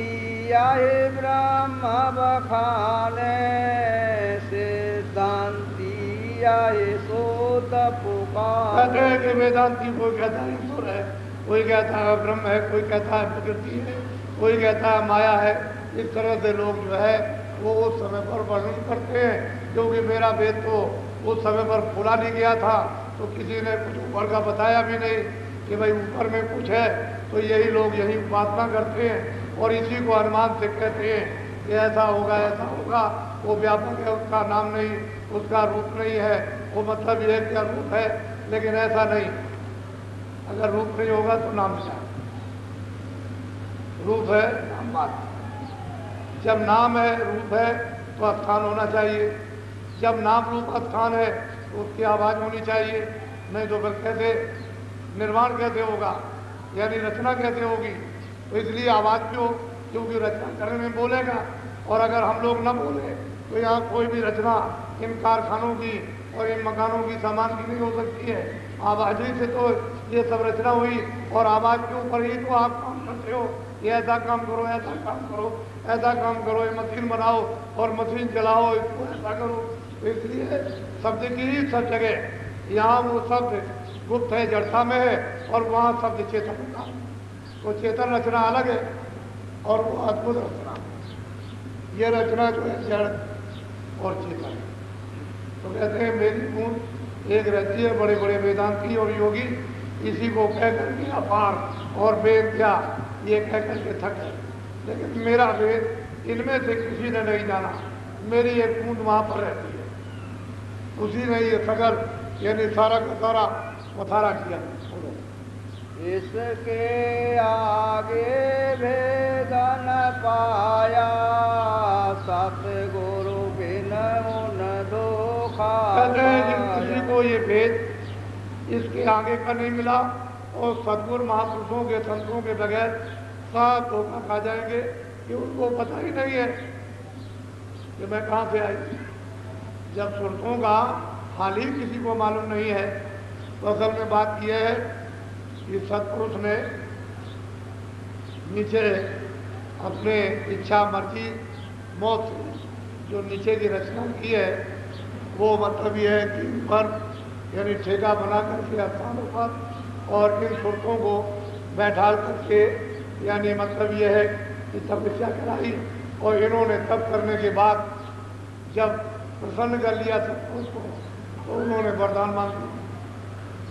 आए ब्रह्म बखाने, सिद्धांती आए सोत पुकार। कहते हैं कि वेदांती कोई कहता है ईश्वर है, कोई कहता है ब्रह्म है, कोई कहता है प्रकृति है, कोई कहता है माया है। इस तरह से लोग जो है वो उस समय पर वर्णन करते हैं, क्योंकि मेरा वेद तो उस समय पर खोला नहीं गया था, तो किसी ने कुछ ऊपर का बताया भी नहीं कि भाई ऊपर में कुछ है, तो यही लोग यही उपासना करते हैं और इसी को अनुमान से कहते हैं कि ऐसा होगा ऐसा होगा। वो व्यापक है, उसका नाम नहीं उसका रूप नहीं है, वो मतलब ये क्या रूप है, लेकिन ऐसा नहीं। अगर रूप नहीं होगा तो नाम क्या? रूप है नाम बात। जब नाम है रूप है तो स्थान होना चाहिए। जब नाम रूप स्थान है तो उसकी आवाज़ होनी चाहिए, नहीं तो फिर कैसे निर्माण कैसे होगा, यानी रचना कैसे होगी? तो इसलिए आवाज़ क्यों? क्योंकि रचना करने में बोलेगा, और अगर हम लोग न बोले तो यहाँ कोई भी रचना इन कारखानों की और इन मकानों की सामान की नहीं हो सकती है। आवाज़ ही से तो ये सब रचना हुई, और आवाज़ के ऊपर ही तो आप काम करते हो। ये ऐसा काम करो, ऐसा काम करो, ऐसा काम करो, ये मशीन बनाओ और मशीन चलाओ, इसको ऐसा करो। तो इसलिए शब्द की ही सब जगह, यहाँ वो शब्द गुप्त है, जड़ता में है, और वहाँ शब्द चेतन का। वो चेतन रचना अलग है और वो अद्भुत रचना। ये रचना जो है जड़ और चेतन। तो कहते हैं मेरी गूंज एक रहती है, बड़े बड़े वेदांती और योगी इसी को कह करके अपार और वेद क्या ये कह करके थक गए। लेकिन मेरा वेद इनमें से किसी ने नहीं जाना। मेरी एक गूंज वहाँ पर रहती है, उसी ने ये सगल यानी सारा का सारा पथारा किया। इसके आगे भेद न पाया, सतगुरु बिन उन दो किसी को ये भेद इसके आगे का नहीं मिला, और सदगुरु महापुरुषों के संतों के बगैर सब धोखा खा जाएंगे कि उनको पता ही नहीं है कि मैं कहाँ से आई। जब सुरतों का हाल ही किसी को मालूम नहीं है, तो असल में बात यह है कि सत्पुरुष ने नीचे अपने इच्छा मर्जी मौत से जो नीचे की रचना की है, वो मतलब ये है कि ऊपर यानी ठेका बना करके स्थानों पर और इन सुरतों को बैठा करके, यानी मतलब ये है कि तपस्या कराई, और इन्होंने तप करने के बाद जब प्रसन्न कर लिया सत्पुरुष को, तो उन्होंने वरदान मांग लिया।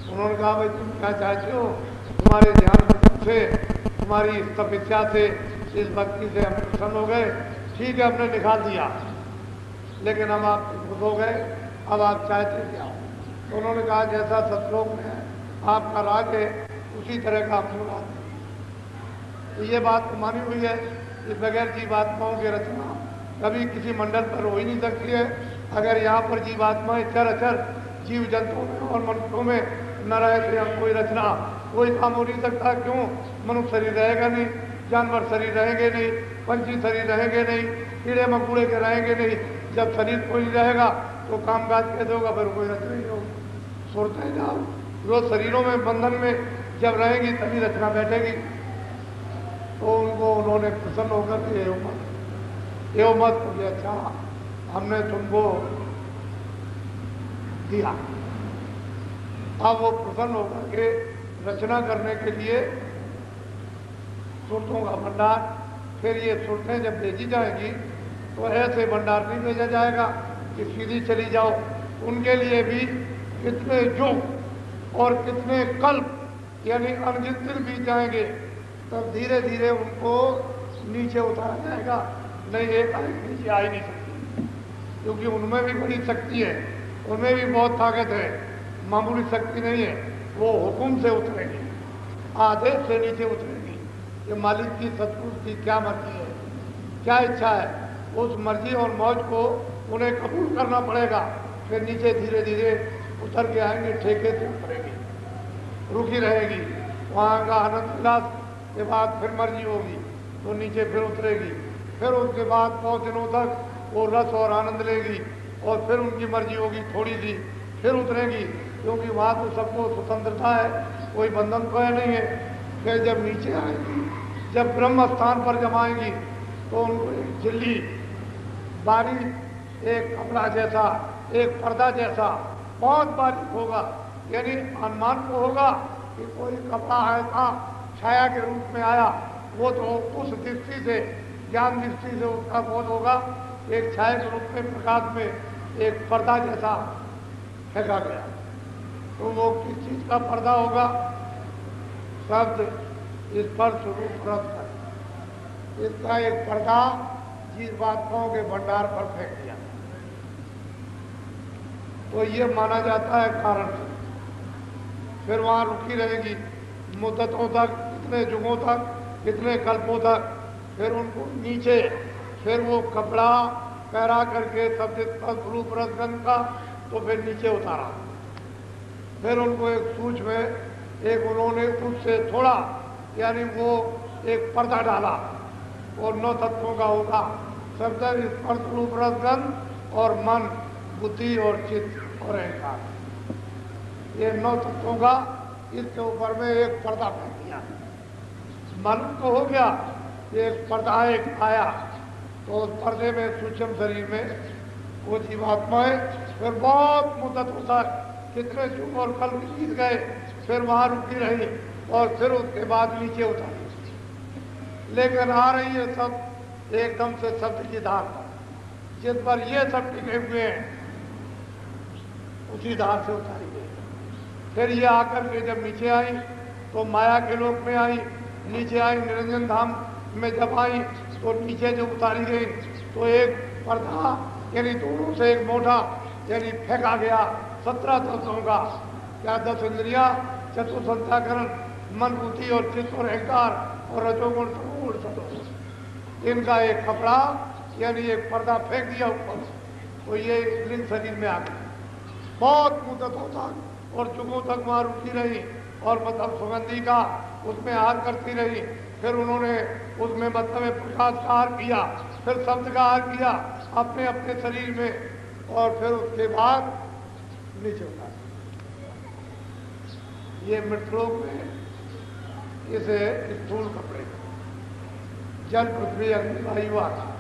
उन्होंने कहा भाई तुम क्या चाहते हो, तुम्हारे ध्यान से, तुम्हारी इस तपस्या से, इस भक्ति से हम प्रसन्न हो गए, ठीक है हमने निकाल दिया, लेकिन हम आप खुश हो गए, अब आप चाहते क्या हो? तो उन्होंने कहा जैसा सतलोक में आपका राज है उसी तरह का हम राज है। तो ये बात तो मानी हुई है कि बगैर जीवात्माओं की रचना कभी किसी मंडल पर हो ही नहीं सकती है। अगर यहाँ पर जीवात्माएं चर जीव जंतुओं में और मनुष्यों में न रहे तो यहाँ कोई रचना कोई काम हो नहीं सकता। क्यों? मनुष्य शरीर रहेगा नहीं, जानवर शरीर रहेंगे नहीं, पंछी शरीर रहेंगे नहीं, कीड़े मकोड़े के रहेंगे नहीं। जब शरीर कोई नहीं रहेगा तो कामकाज कैसे होगा? फिर कोई रचना नहीं होगी। सोचते हैं जाओ जो शरीरों में बंधन में जब रहेगी तभी रचना बैठेगी। तो उनको उन्होंने प्रसन्न होकर के ये मत मुझे अच्छा हमने तुमको दिया। अब वो प्रसन्न होकर के रचना करने के लिए सुरतों का भंडार, फिर ये सुरतें जब भेजी जाएंगी तो ऐसे भंडार नहीं भेजा जाएगा कि सीधी चली जाओ। उनके लिए भी कितने युग और कितने कल्प यानी अनगिनत दिन बीत जाएंगे, तब धीरे धीरे उनको नीचे उतारा जाएगा। नहीं एक नीचे आ ही नहीं सकती, क्योंकि उनमें भी बड़ी शक्ति है, उनमें भी बहुत ताकत है, मामूली शक्ति नहीं है। वो हुक्म से उतरेगी, आदेश से नीचे उतरेगी। ये मालिक की सतपुरुष की क्या मर्जी है, क्या इच्छा है, उस मर्जी और मौज को उन्हें कबूल करना पड़ेगा। फिर नीचे धीरे धीरे उतर के आएंगे, ठेके से उतरेगी, रुकी रहेगी। वहाँ का आनंद विलास के बाद फिर मर्जी होगी तो नीचे फिर उतरेगी। फिर उसके बाद बहुत दिनों तक वो रस और आनंद लेगी, और फिर उनकी मर्जी होगी थोड़ी सी फिर उतरेगी, क्योंकि वहाँ तो सबको स्वतंत्रता है, कोई बंधन तो है नहीं है। फिर जब नीचे आएंगी, जब ब्रह्म स्थान पर जब आएंगी तो उनको एक झिल्ली बारी, एक कपड़ा जैसा, एक पर्दा जैसा बहुत बारीक होगा, यानी अनुमान को होगा कि कोई कपड़ा आया था, छाया के रूप में आया, वो तो उस दृष्टि से, ज्ञान दृष्टि से उसका बोध होगा एक छाया के रूप में, प्रकाश में एक पर्दा जैसा फेंका गया। तो वो किस चीज का पर्दा होगा? शब्द स्पर्श रूप रस, इसका एक पर्दा जीवात्माओं के भंडार पर फेंक दिया। तो ये माना जाता है कारण से। फिर वहाँ रुकी रहेगी मुद्दतों तक, कितने युगों तक, कितने कल्पों तक। फिर उनको नीचे फिर वो कपड़ा पहरा करके सब्जित रूप रसगंध का तो फिर नीचे उतारा। फिर उनको एक सूच में एक उन्होंने उससे थोड़ा यानी वो एक पर्दा डाला और 9 तत्वों का होगा शब्द स्पर्श रूप रसगंध और मन, बुद्धि और चित्त और अहंकार, ये 9 तत्वों का इसके ऊपर में एक पर्दा फेंक दिया। मालूम तो हो गया एक पर्दा एक आया, तो उस पर्दे में सूक्ष्म शरीर में वो जीवात्माएं फिर बहुत मुद्दत होता कितने युग और कल बीत गए, फिर वहां रुकी रही और फिर उसके बाद नीचे उतारी। लेकिन आ रही है सब एकदम से शब्द की धार पर, जिस पर ये सब टिके हुए हैं उसी धार से उतारी गई। फिर ये आकर के जब नीचे आई तो माया के लोक में आई, नीचे आई निरंजन धाम में जब आई तो नीचे जो उतारी गई तो एक पर्दा यानी दोनों से एक मोटा यानी फेंका गया 17 तत्वों का। क्या 10 इंद्रिया, चतुर्संध्याकरण, मन, बुद्धि और चित्त और अहंकार और रजोगुण तमोगुण सतोगुण, इनका एक कपड़ा यानी एक पर्दा फेंक दिया ऊपर, तो ये लिंग शरीर में आ गया। बहुत मुद्दतों तक और युगों तक वहाँ रुकी रही और मतलब सुगंधी का उसमें हार करती रही। फिर उन्होंने उसमें मतलब प्रकाश का हार किया, फिर शब्द का हार किया अपने अपने शरीर में, और फिर उसके बाद नीचे उतार। ये मृतलोक में इसे स्थूल कपड़े, जल पृथ्वी अग्नि वायु आकाश,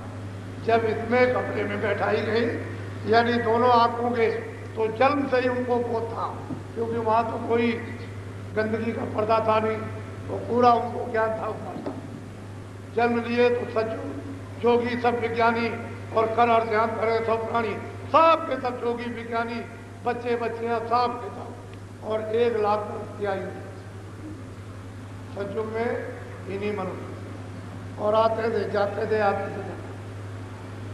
जब इसमें कपड़े में बैठाई गई यानी दोनों आंखों के, तो जन्म से ही उनको बोध था, क्योंकि वहां तो कोई गंदगी का पर्दा था नहीं, तो पूरा उनको ज्ञान था ऊपर था। जन्म लिए तो सज्जू जोगी सब विज्ञानी और कर और ध्यान करे सब प्राणी, सब के सब जोगी विज्ञानी, बच्चे बच्चियां सब के सब, और 1 लाख वर्ष की आयु सज्जुग में इन्हीं मनुष्य, और आते थे जाते थे आते थे जाते,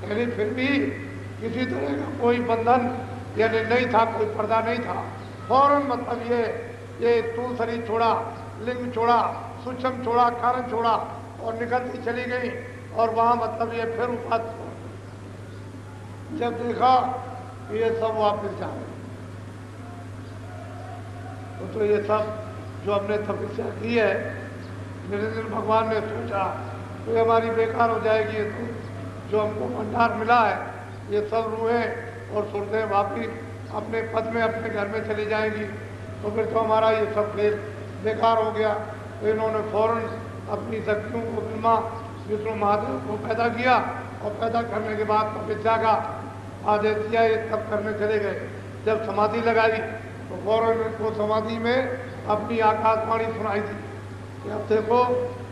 यानी फिर भी किसी तरह का कोई बंधन यानी नहीं था, कोई पर्दा नहीं था। फौरन मतलब ये स्थूल शरीर छोड़ा, लिंग छोड़ा, सूक्ष्म छोड़ा, कारण छोड़ा और निकलती चली गई, और वहां मतलब ये फिर उपास जब देखा ये सब वापस जा रहे, तो ये सब जो हमने तपस्या की है, निरंजन भगवान ने सोचा तो ये हमारी बेकार हो जाएगी, ये तो जो हमको भंडार मिला है ये सब रूहें और सुरतें वापिस अपने पद में अपने घर में चली जाएंगी, तो फिर तो हमारा ये सब खेल बेकार हो गया। तो इन्होंने फौरन अपनी शक्तियों को ब्रह्मा विष्णु महादेव को पैदा किया, और पैदा करने के बाद तपस्या का आदेश दिया, ये सब करने चले गए। जब समाधि लगाई तो फौरन इनको समाधि में अपनी आकाशवाणी सुनाई थी कि अब देखो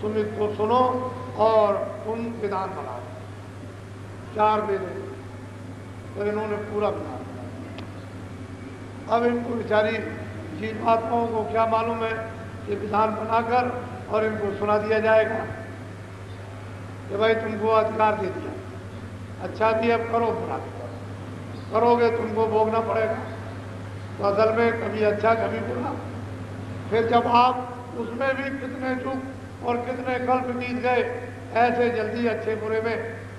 तुम इसको सुनो और तुम विधान बनाओ, 4 वेद। तो इन्होंने पूरा विधान बनाया। अब इनको बेचारी जीवात्माओं को क्या मालूम है कि विधान बनाकर और इनको सुना दिया जाएगा कि भाई तुमको अधिकार दे दिया, अच्छा भी अब करो, बुरा भी करोगे तुमको भोगना पड़ेगा। तो असल में कभी अच्छा कभी बुरा। फिर जब आप उसमें भी कितने युग और कितने कल्प बीत गए, ऐसे जल्दी अच्छे बुरे में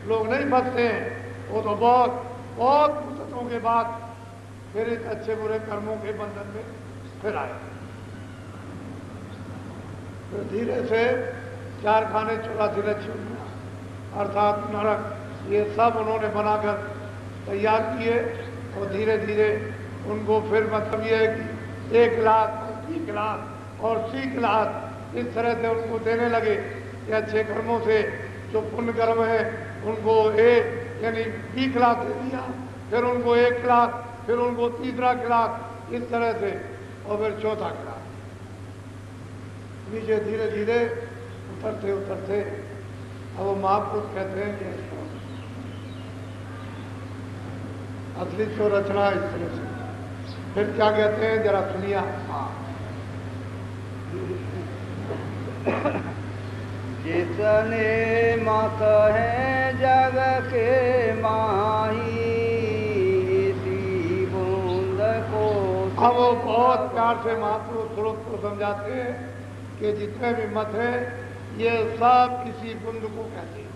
लोग नहीं फंसते हैं, वो तो बहुत बहुत मुद्दतों के बाद फिर इस अच्छे बुरे कर्मों के बंधन में फिर आए। फिर धीरे से 4 खाने 84 लक्ष्य अर्थात नरक, ये सब उन्होंने बनाकर तैयार किए, और धीरे धीरे उनको फिर मतलब ये है कि 1 लाख 30 लाख और 30 लाख इस तरह से उनको देने लगे कि अच्छे कर्मों से जो पुण्य कर्म है उनको यानी 20 लाख दे दिया, फिर उनको 1 लाख, फिर उनको तीसरा क्लास, इस तरह से, और फिर चौथा क्लास। नीचे धीरे धीरे उतरते उतरते अब वो महापुरुष कहते हैं कि असली तो रचना इस तरह से। फिर क्या कहते हैं जरा सुनिया। जितने मत हैं जग के माही, सी बूंद अब वो बहुत प्यार से महापुरुष श्लोक को समझाते हैं कि जितने भी मत है ये सब इसी बुंद को कहते हैं।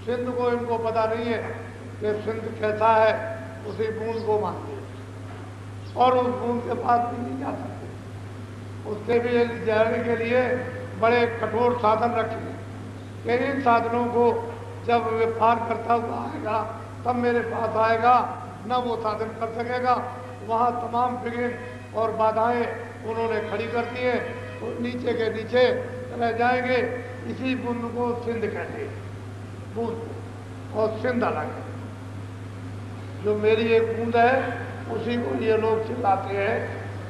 सिंध को इनको पता नहीं है कि सिंध कैसा है, उसी बूंद को मानते हैं और उस बूंद के पास भी नहीं जा सकते। उसके भी जाने के लिए बड़े कठोर साधन रखे हैं कि इन साधनों को जब वे पार करता हुआ आएगा तब मेरे पास आएगा, न वो साधन कर सकेगा। वहाँ तमाम विघ्न और बाधाएं उन्होंने खड़ी कर दी हैं, तो नीचे के नीचे रह जाएंगे। इसी बूंद को सिंध कहते हैं, बूंद और सिंध अलग है। जो मेरी एक बूंद है उसी को ये लोग चिल्लाते हैं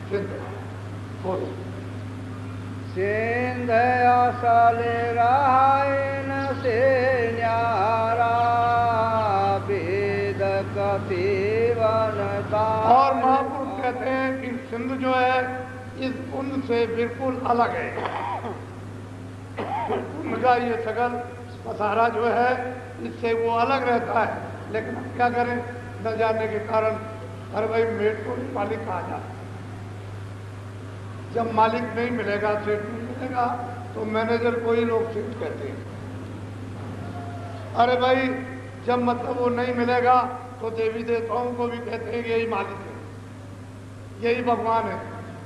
सिंध। बोलो सिंध आसाले रायन से न्यारा वेद कतिवनता। और महापुरुष कहते हैं कि सिंध जो है इस कुंड से बिल्कुल अलग है। कुंड का ये सगल पसारा जो है इससे वो अलग रहता है, लेकिन हम क्या करें न जानने के कारण। अरे भाई मेट को मालिक कहा जाए, जब मालिक नहीं मिलेगा, सेठ नहीं मिलेगा, तो मैनेजर को ही लोग सेठ कहते हैं। अरे भाई जब मतलब वो नहीं मिलेगा तो देवी देवताओं को भी कहते हैं कि यही मालिक है, यही भगवान है,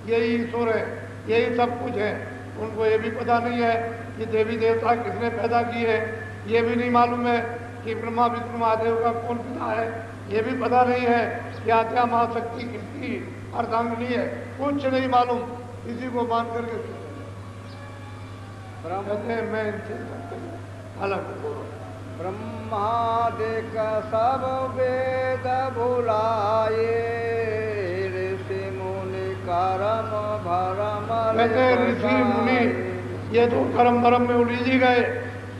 यही ईश्वर है, यही सब कुछ है। उनको ये भी पता नहीं है कि देवी देवता किसने पैदा किए है, ये भी नहीं मालूम है कि ब्रह्मा विष्णु महादेव का कौन पिता है, ये भी पता नहीं है कि आद्या महाशक्ति किसकी अर्धांगिनी है, कुछ नहीं मालूम। इसी को मान करके कहते हैं मैं इनसे अलग बोलो। ब्रह्मादिक सब वेद भुलाए ऋषि मुनि कर्म भरम। कहते हैं ऋषि मुनि ये तो कर्म भरम में उलझी गए,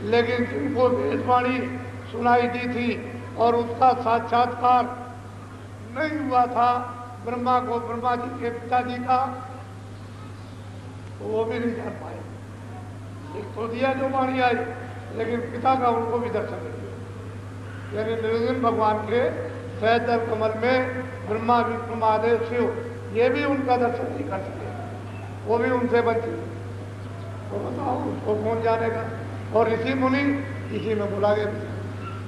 लेकिन जिनको वेदवाणी सुनाई दी थी और उसका साक्षात्कार नहीं हुआ था ब्रह्मा को, ब्रह्मा जी के पिताजी का, तो वो भी नहीं जान पाए। एक तो दिया जो वाणी आई, लेकिन पिता का उनको भी दर्शन नहीं दिया। यानी निरंजन भगवान के सहस्त्र कमल में ब्रह्मा विष्णु महादेव शिव ये भी उनका दर्शन नहीं कर सके, वो भी उनसे वंचित। तो बताओ उसको कौन जानेगा। और ऋषि मुनि इसी में बुला गए।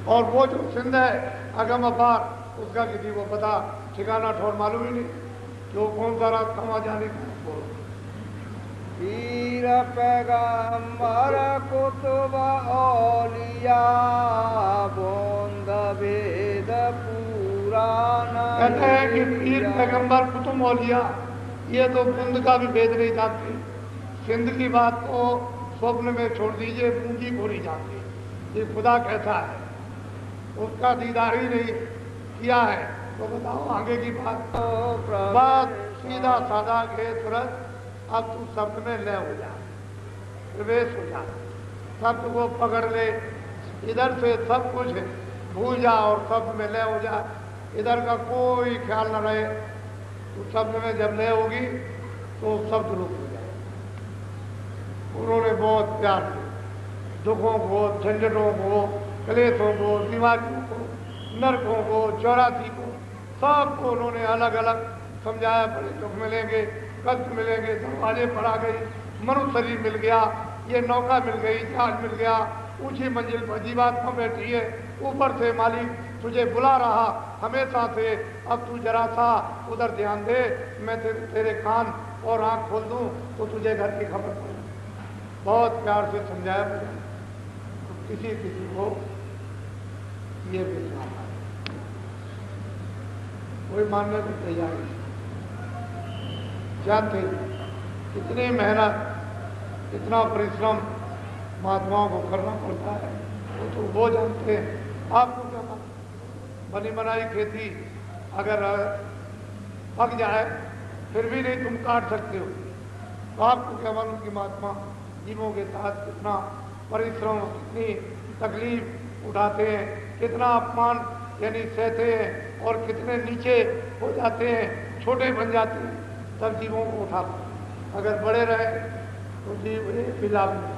और वो जो सिंध है अगम अपार, उसका किसी को पता ठिकाना ठौर मालूम ही नहीं कि वो कौन सा रास्ता वहाँ जाने का। पीर पैगंबर कुतुब औलिया बोंद भेद पुराण। कहते हैं कि पीर पैगंबर कुतुब औलिया ये तो बुंद का भी भेद नहीं जानते। सिंध की बात को स्वप्न में छोड़ दीजिए, पूंजी को नहीं जानते ये खुदा कैसा है, उसका दीदार ही नहीं किया है। तो बताओ आगे की बात सीधा साधा के तुरंत। अब तू शब्द में लय हो जा, प्रवेश हो जा, शब्द को पकड़ ले, इधर से सब कुछ भूल जा और शब्द में लय हो जा। इधर का कोई ख्याल न रहे। तो शब्द में जब लय होगी तो शब्द रूप हो जाए। उन्होंने बहुत प्यार से दुखों को, झंझटों को, क्लेशों को, बीमारियों को, नरकों को, 84 को, सबको उन्होंने अलग अलग समझाया। बड़े दुख मिलेंगे, कष्ट मिलेंगे, दरवाजे पर आ गई, मनुष्य शरीर मिल गया, ये नौका मिल गई, जहाज मिल गया, ऊंची मंजिल पर जीवात्मा बैठी है, ऊपर से मालिक तुझे बुला रहा हमेशा से। अब तू जरा सा उधर ध्यान दे, मैं तेरे कान और आँख खोल दूँ तो तुझे घर की खबर पड़े। बहुत प्यार से समझाया मुझे। तो किसी को ये विश्वास है, कोई मानने को तैयार नहीं। जानते कितनी मेहनत, कितना परिश्रम महात्माओं को करना पड़ता है, वो तो वो जानते हैं। आपको क्या मालूम, बनी बनाई खेती अगर पक जाए फिर भी नहीं तुम काट सकते हो, तो आपको क्या मालूम कि महात्मा जीवों के साथ कितना परिश्रम, कितनी तकलीफ उठाते हैं, कितना अपमान यानी सहते हैं और कितने नीचे हो जाते हैं, छोटे बन जाते हैं, तब जीवों को उठाते हैं। अगर बड़े रहे तो जीव एक भी लाभ नहीं,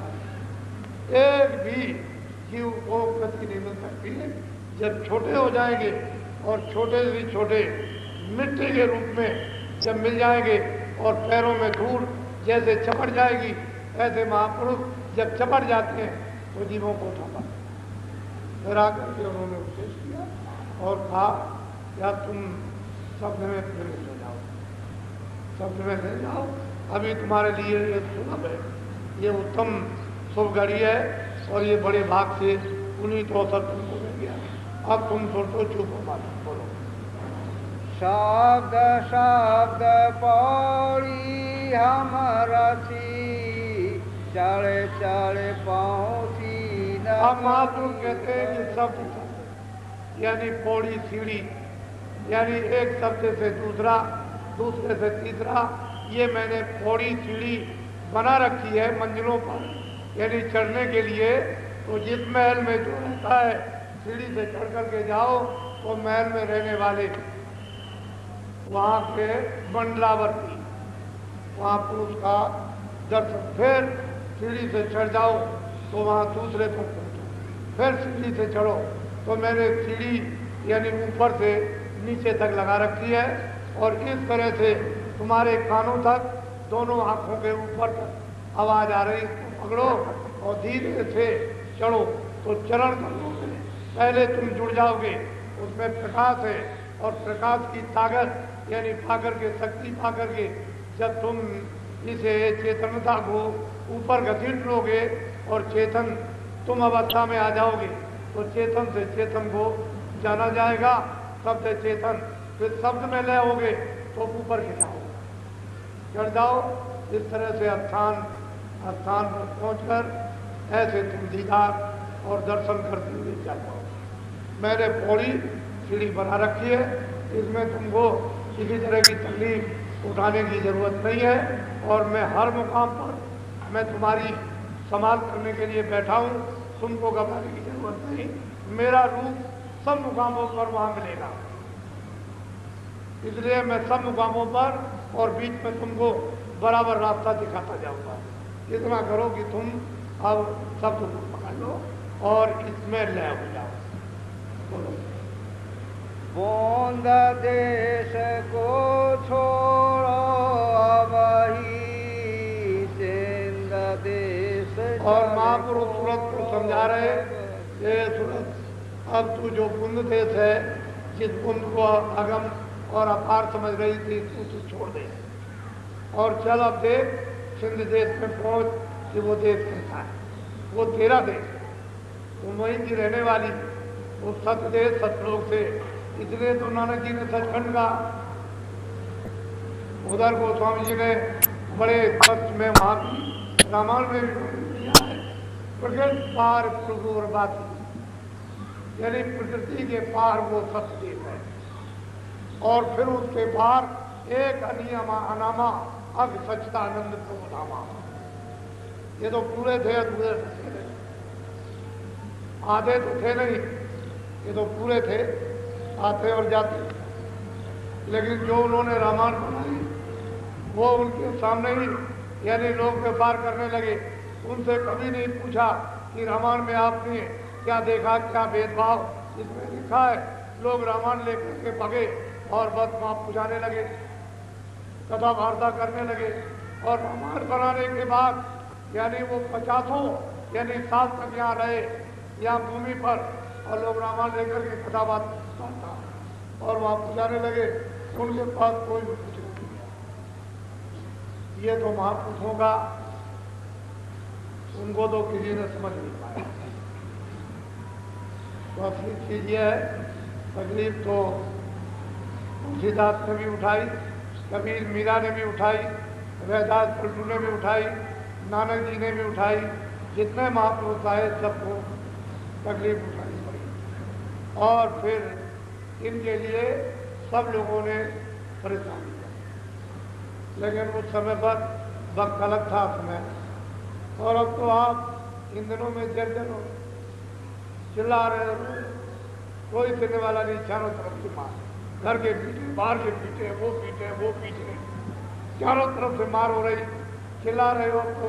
एक भी जीव को गति नहीं मिल सकती है। जब छोटे हो जाएंगे और छोटे से छोटे मिट्टी के रूप में जब मिल जाएंगे और पैरों में धूल जैसे चपट जाएगी, ऐसे महापुरुष जब चपट जाते हैं तो जीवों को उठा पाते। फिर आकर के उन्होंने उपदेश किया और कहा या तुम शब्द में प्रवेश हो जाओ, शब्द में ले जाओ, अभी तुम्हारे लिए ये सुलभ है, ये उत्तम शुभ घड़ी है और ये बड़े भाग से उन्हीं तो अवसर तुमको मिल गया। अब तुम तो चुप हो मत, बोलो। शब्द शब्द पौड़ी हम रची, चढ़े चढ़े पहुँची न। अब महापुरुष कहते हैं कि शब्द यानी पौड़ी सीढ़ी, यानी एक शब्द से दूसरा, दूसरे से तीसरा, ये मैंने पौड़ी सीढ़ी बना रखी है मंजिलों पर, यानी चढ़ने के लिए। तो जिस महल में जो रहता है सीढ़ी से चढ़ कर के जाओ तो महल में रहने वाले वहाँ के मंडलावर्ती, वहाँ पुरुष का दर्शन। फिर सीढ़ी से चढ़ जाओ तो वहाँ दूसरे तुम पहुँचो, फिर सीढ़ी से चढ़ो तो मैंने सीढ़ी यानी ऊपर से नीचे तक लगा रखी है और इस तरह से तुम्हारे कानों तक, दोनों आँखों के ऊपर तक आवाज़ आ रही, तुम पकड़ो और धीरे से चढ़ो तो चरण कर लोगे। पहले तुम जुड़ जाओगे, उसमें प्रकाश है और प्रकाश की ताकत यानी पाकर के, शक्ति पाकर के जब तुम इसे चेतनता को ऊपर घसीट लोगे और चेतन तुम अवस्था में आ जाओगे तो चेतन से चेतन को जाना जाएगा, शब्द चेतन। फिर शब्द में लय होगे तो ऊपर के जाओगे, चढ़ जाओ। इस तरह से स्थान पर पहुंचकर ऐसे तुम दीदार और दर्शन करते हुए चल जाओ। मैंने पौड़ी सीढ़ी बना रखी है, इसमें तुमको किसी तरह की तकलीफ उठाने की जरूरत नहीं है और मैं हर मुकाम पर मैं तुम्हारी संभाल करने के लिए बैठा हूँ, तुमको घबराने की जरूरत नहीं। मेरा रूप सब मुकामों पर वहाँ मिलेगा, इसलिए मैं सब मुकामों पर और बीच में तुमको बराबर रास्ता दिखाता जाऊंगा। इतना करो कि तुम अब शब्द को पकड़ लो और इसमें लय हो जाओ। बोलो। बूंद देश को छोड़ो वही सिंध देश। और महापुरुष सूरत को समझा रहे, ये सूरत अब तू जो बूंद देश है, जिस बूंद को अगम और अपार समझ रही थी, तू छोड़ दे और चल अब देख सिंध देश में पहुंच कि वो देश कैसा है। वो तेरा देश है, तुम वहीं की रहने वाली, वो सत्य देश सतलोक से। इसलिए तो नानक जी ने सचखंड का उधर गोस्वामी जी ने बड़े कष्ट में वहाँ भी रामायण में भी किया है, प्रकृति पार प्रभुर बाती, यानी प्रकृति के पार वो सत्य देश है। और फिर उसके पार एक अनियमा अनामा अग सच्चिदानंद प्रभु धामा। ये तो पूरे थे, अधूरे थे, आधे तो थे नहीं, ये तो पूरे थे, आते और जाते। लेकिन जो उन्होंने रामायण बनाई वो उनके सामने ही यानी लोग व्यापार करने लगे। उनसे कभी नहीं पूछा कि रामायण में आपने क्या देखा, क्या भेदभाव इसमें लिखा है। लोग रामायण लेकर के भगे और बस वहाँ पुजाने लगे, कथा वार्ता करने लगे। और रामायण बनाने के बाद यानी वो 50 यानी साल तक यहाँ रहे, यहाँ भूमि पर, और लोग रामायण लेकर के कथा वार्ता और वहाँ पुजाने लगे। उनके पास कोई भी कुछ नहीं है। ये तो महापुरुषों का, उनको तो किसी ने समझ नहीं पाया। तो असली चीज ये है, तकलीफ तो तुलसीदास ने भी उठाई, कबीर मीरा ने भी उठाई, रैदास पलटू ने भी उठाई, नानक जी ने भी उठाई। जितने महापुरुष आए सबको तकलीफ उठानी पड़ी और फिर इनके लिए सब लोगों ने परेशानी की। लेकिन उस समय पर वक्त अलग था समय, और अब तो आप इन दिनों में जर्जर हो, चिल्ला रहे हो, कोई सुनने वाला नहीं, चारों तरफ से मार, घर के पीछे, बाहर के पीछे, वो पीछे, वो पीछे, चारों तरफ से मार हो रही, चिल्ला रहे हो। तो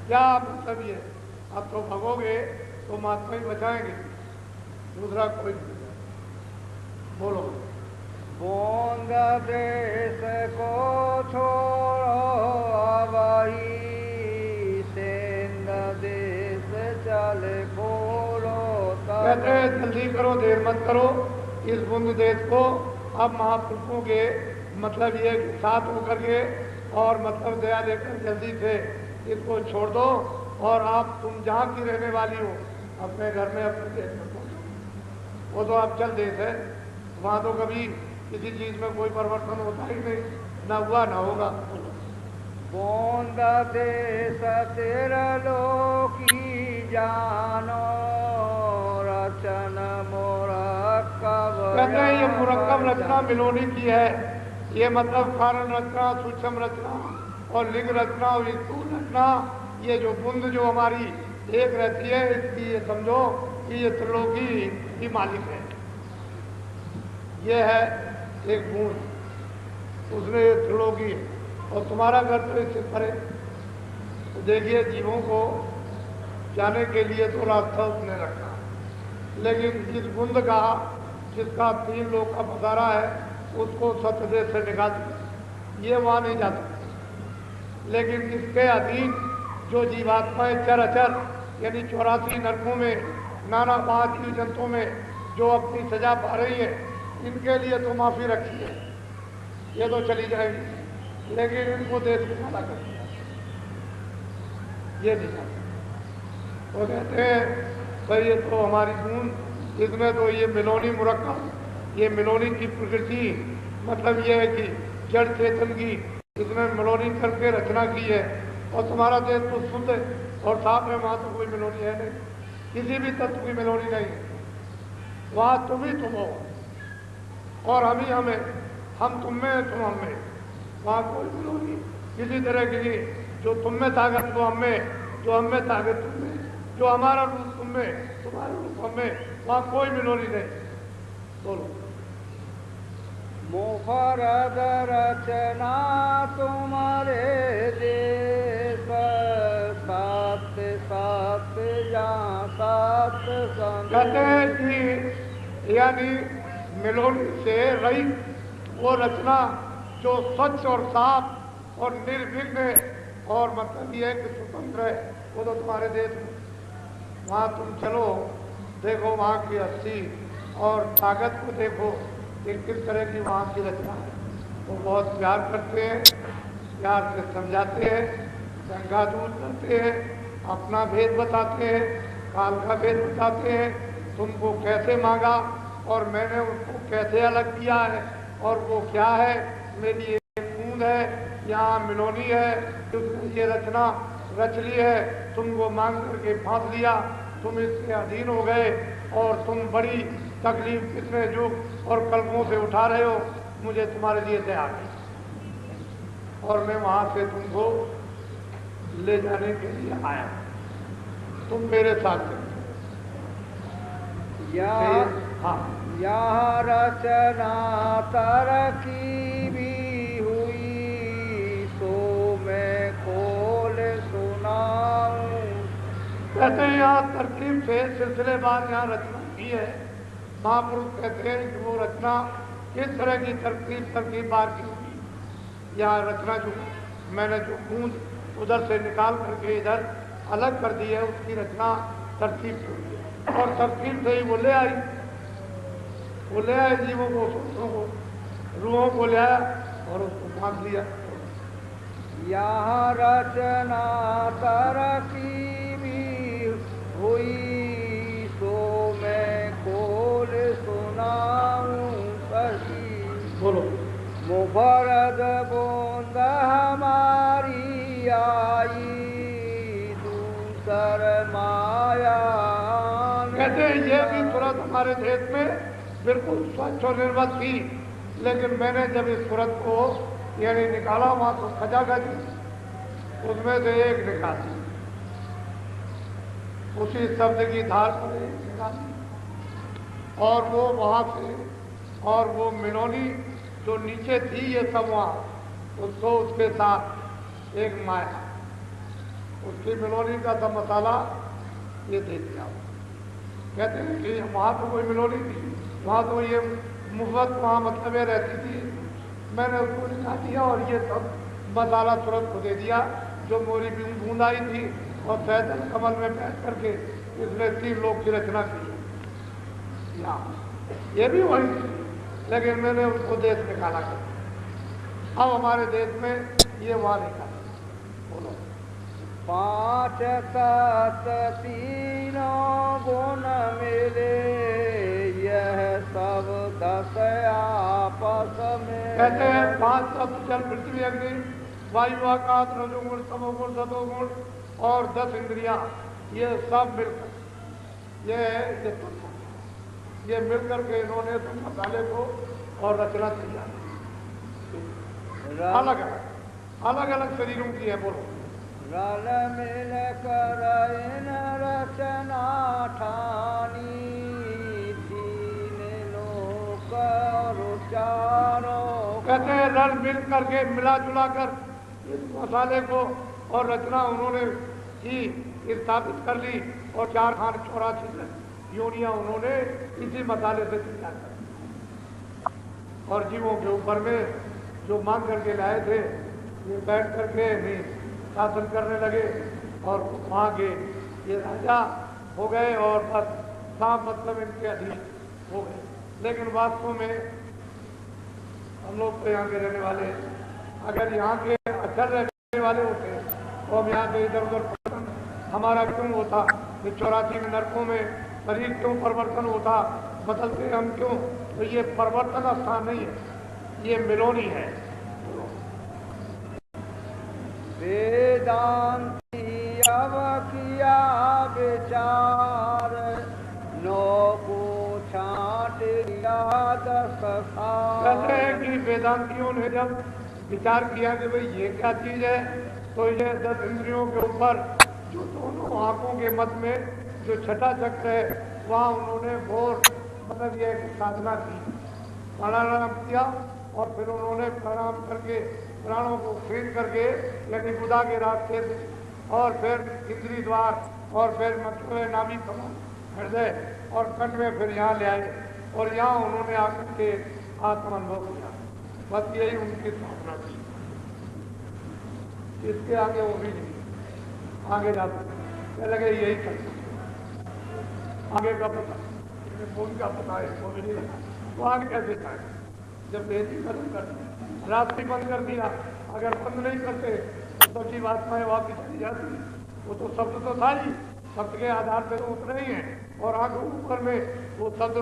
क्या मतलब ये, अब तो भगोगे तो महात्मा ही बचाएंगे, दूसरा कोई नहीं। बोलो। बूंद देश को छोड़ो वही सिंध देश चले बोलो कहते हैं जल्दी करो, देर मत करो, इस बूंद देश को अब महापुरुषों के मतलब ये साथ होकर के और मतलब दया देकर जल्दी से इसको छोड़ दो और आप तुम जहाँ की रहने वाली हो अपने घर में अपने देश में पहुँचो। वो तो अब चल देश है, वहाँ तो कभी किसी चीज में कोई परिवर्तन होता ही नहीं, ना हुआ ना होगा। बूंद देश तेरा लोकी जानो रचन मुरक्कब। कहते हैं ये मुरक्कब रचना मिलोनी की है, ये मतलब कारण रचना, सूक्ष्म रचना और लिंग रचना और स्थूल रचना, ये जो बूंद जो हमारी एक रहती है, इसकी ये समझो कि ये त्रिलोकी की मालिक है। ये है एक बूंद, उसने ये त्रिलोकी है और तुम्हारा घर तो इससे परे। तो देखिए जीवों को जाने के लिए तो रास्ता उसने रखा, लेकिन इस बूंद का जिसका 3 लोग का पसारा है उसको सत्यदेश से निकाल दिया, ये वहाँ नहीं जा सकते। लेकिन इसके अधीन जो जीवात्माएं चर अचर यानी 84 नरकों में नाना पांच जीव जंतुओं में जो अपनी सजा पा रही है, इनके लिए तो माफी रखी है, ये तो चली जाएगी, लेकिन इनको देश में खड़ा कर दिया, ये नहीं जाता। वो कहते हैं भाई ये तो हमारी बूंद, इसमें तो ये मिलोनी मुरक्कब, ये मिलोनी की प्रकृति मतलब ये है कि जड़ चेतन की इसमें मिलोनी करके रचना की है। और तुम्हारा देश तो शुद्ध है और साफ है, वहाँ तो कोई मिलोनी है नहीं, किसी भी तत्व की मिलोनी नहीं है, वहाँ तुम ही तुम हो और हम ही हमें, हम तुम में तुम हम में, वहाँ कोई मिलोनी किसी तरह की नहीं। जो तुम में ताकत वो हम में, जो हम में ताकत तुम में, जो हमारा रूप तुम में तुम्हारा रूप हम में, वहाँ कोई मिलोनी नहीं। बोलो। मुखरद रचना तुम्हारे देश सात सात जहाँ सात कहते हैं कि यानी मिलोनी से रहित वो रचना जो स्वच्छ और साफ और निर्विघ्न और मतलब ये है कि स्वतंत्र है, वो तो तुम्हारे देश में। वहाँ तुम चलो, देखो वहाँ की हस्ती और ताकत को देखो कि किस तरह की वहाँ की रचना है। वो बहुत प्यार करते हैं, प्यार से समझाते हैं, शंका दूर करते हैं, अपना भेद बताते हैं, काल का भेद बताते हैं, तुमको कैसे मांगा और मैंने उसको कैसे अलग किया है और वो क्या है। मेरी एक बूंद है, यहाँ मिलोनी है, ये रचना रच ली है, तुमको मांग करके फांस लिया, तुम इसके अधीन हो गए और तुम बड़ी तकलीफ कितने युग और कल्पों से उठा रहे हो, मुझे तुम्हारे लिए तैयार है और मैं वहाँ से तुमको ले जाने के लिए आया, तुम मेरे साथ चलो। हाँ, यहाँ रचना तरकी भी हुई तो मैं खोल सुनाऊं। कहते हैं यहाँ तरकीब से सिलसिलेवार यहाँ रचना की है। महापुरुष कहते हैं कि वो रचना किस तरह की तरकीब बार की हुई। यहाँ रचना जो मैंने जो बूंद उधर से निकाल करके इधर अलग कर दी है, उसकी रचना तरकीब से हुई है और तरकीब से ही वो ले आई, वो ले आए जीवों को, सोचों को, रूहों को ले आया और उसको बांध लिया। यहाँ रचना तरकी भी हुई तो मैं खोल सुनाऊं सही। बोलो। मुफरद बूंद हमारी आई दूसर माया। कहते हैं ये भी तुरंत हमारे देश में बिल्कुल स्वच्छ और निर्मल थी, लेकिन मैंने जब इस तुरंत को यानी निकाला वहां तो खजा गज उसमें से एक निकाली, उसी शब्द की धार पर एक निकाली और वो वहां से और वो मिलोनी जो नीचे थी ये सब वहां उसको उसके साथ एक माया, उसकी मिलोनी का सब मसाला ये दे दिया। कहते हैं कि वहां तो कोई मिलोनी थी, वहां तो ये मुफ्त वहाँ मतलब ये रहती थी। मैंने उसको निकाल दिया और ये सब मसाला तुरंत को दे दिया। जो मोरी बूंद आई थी और पैदल कमल में बैठ करके इसने 3 लोग की रचना की। ये भी वही थी, लेकिन मैंने उनको देश निकाला कर। अब हमारे देश में ये वहाँ निकाला। बोलो। 5 तत्व 3 गुण मिले, यह सब 10 आपस में। कहते हैं 5 तत्व जल पृथ्वी अग्नि वायु आकाश रजोगुण तमोगुण सतोगुण और 10 इंद्रियां, ये सब मिलकर ये मिलकर के इन्होंने तुम मसाले को और रचना तैयार अलग अलग शरीरों की है। बोलो। रल मिल कर इन रचना ठानी, 3 लोक चारो। कहते हैं रल मिल करके मिला जुला कर इस मसाले को और रचना उन्होंने की, स्थापित कर ली और 4 खान 84 योनियां उन्होंने इसी मसाले से तैयार कर। और जीवों के ऊपर में जो मांग करके लाए थे ये बैठ करके नहीं शासन करने लगे और वहाँ के ये राजा हो गए और बस साफ मतलब इनके अधीन हो गए। लेकिन वास्तव में हम लोग तो यहाँ के रहने वाले, अगर यहाँ के अक्षर रहने वाले होते तो हम यहाँ के इधर उधर हमारा क्यों होता? 84 में नरकों में शरीर क्यों परिवर्तन होता? बदलते हम क्यों? तो ये परिवर्तन स्थान नहीं है, ये मिलोनी है। वेदांती अब किया विचार, 9 को छांट लिया 10 सार। कहते हैं कि वेदांतियों ने जब विचार किया कि भाई ये क्या चीज है, तो ये 10 इंद्रियों के ऊपर जो दोनों आंखों के मध्य में जो छठा चक्र है वहाँ उन्होंने घोर मतलब ये साधना की, प्राणायाम किया और फिर उन्होंने प्राणायाम करके प्राणों को फेंक करके यानी बुधा के रास्ते से और फिर इंद्री द्वार और फिर मतलब नाभि कमल हृदय और कंठ में फिर यहाँ ले आए और यहाँ उन्होंने आकर के आत्म अनुभव किया। बस यही उनकी साधना थी, इसके आगे वो भी नहीं आगे जाते लगे यही करते आगे का पता कौन का पता है वो भी नहीं लगा। वो आगे कैसे जाए जब बेहती खत्म कर रास्ते बंद कर दिया? अगर बंद नहीं करते तो की आत्माएं वापस चली जाती। वो तो शब्द तो था ही, शब्द के आधार पर तो उतरे ही हैं और आगे ऊपर में वो शब्द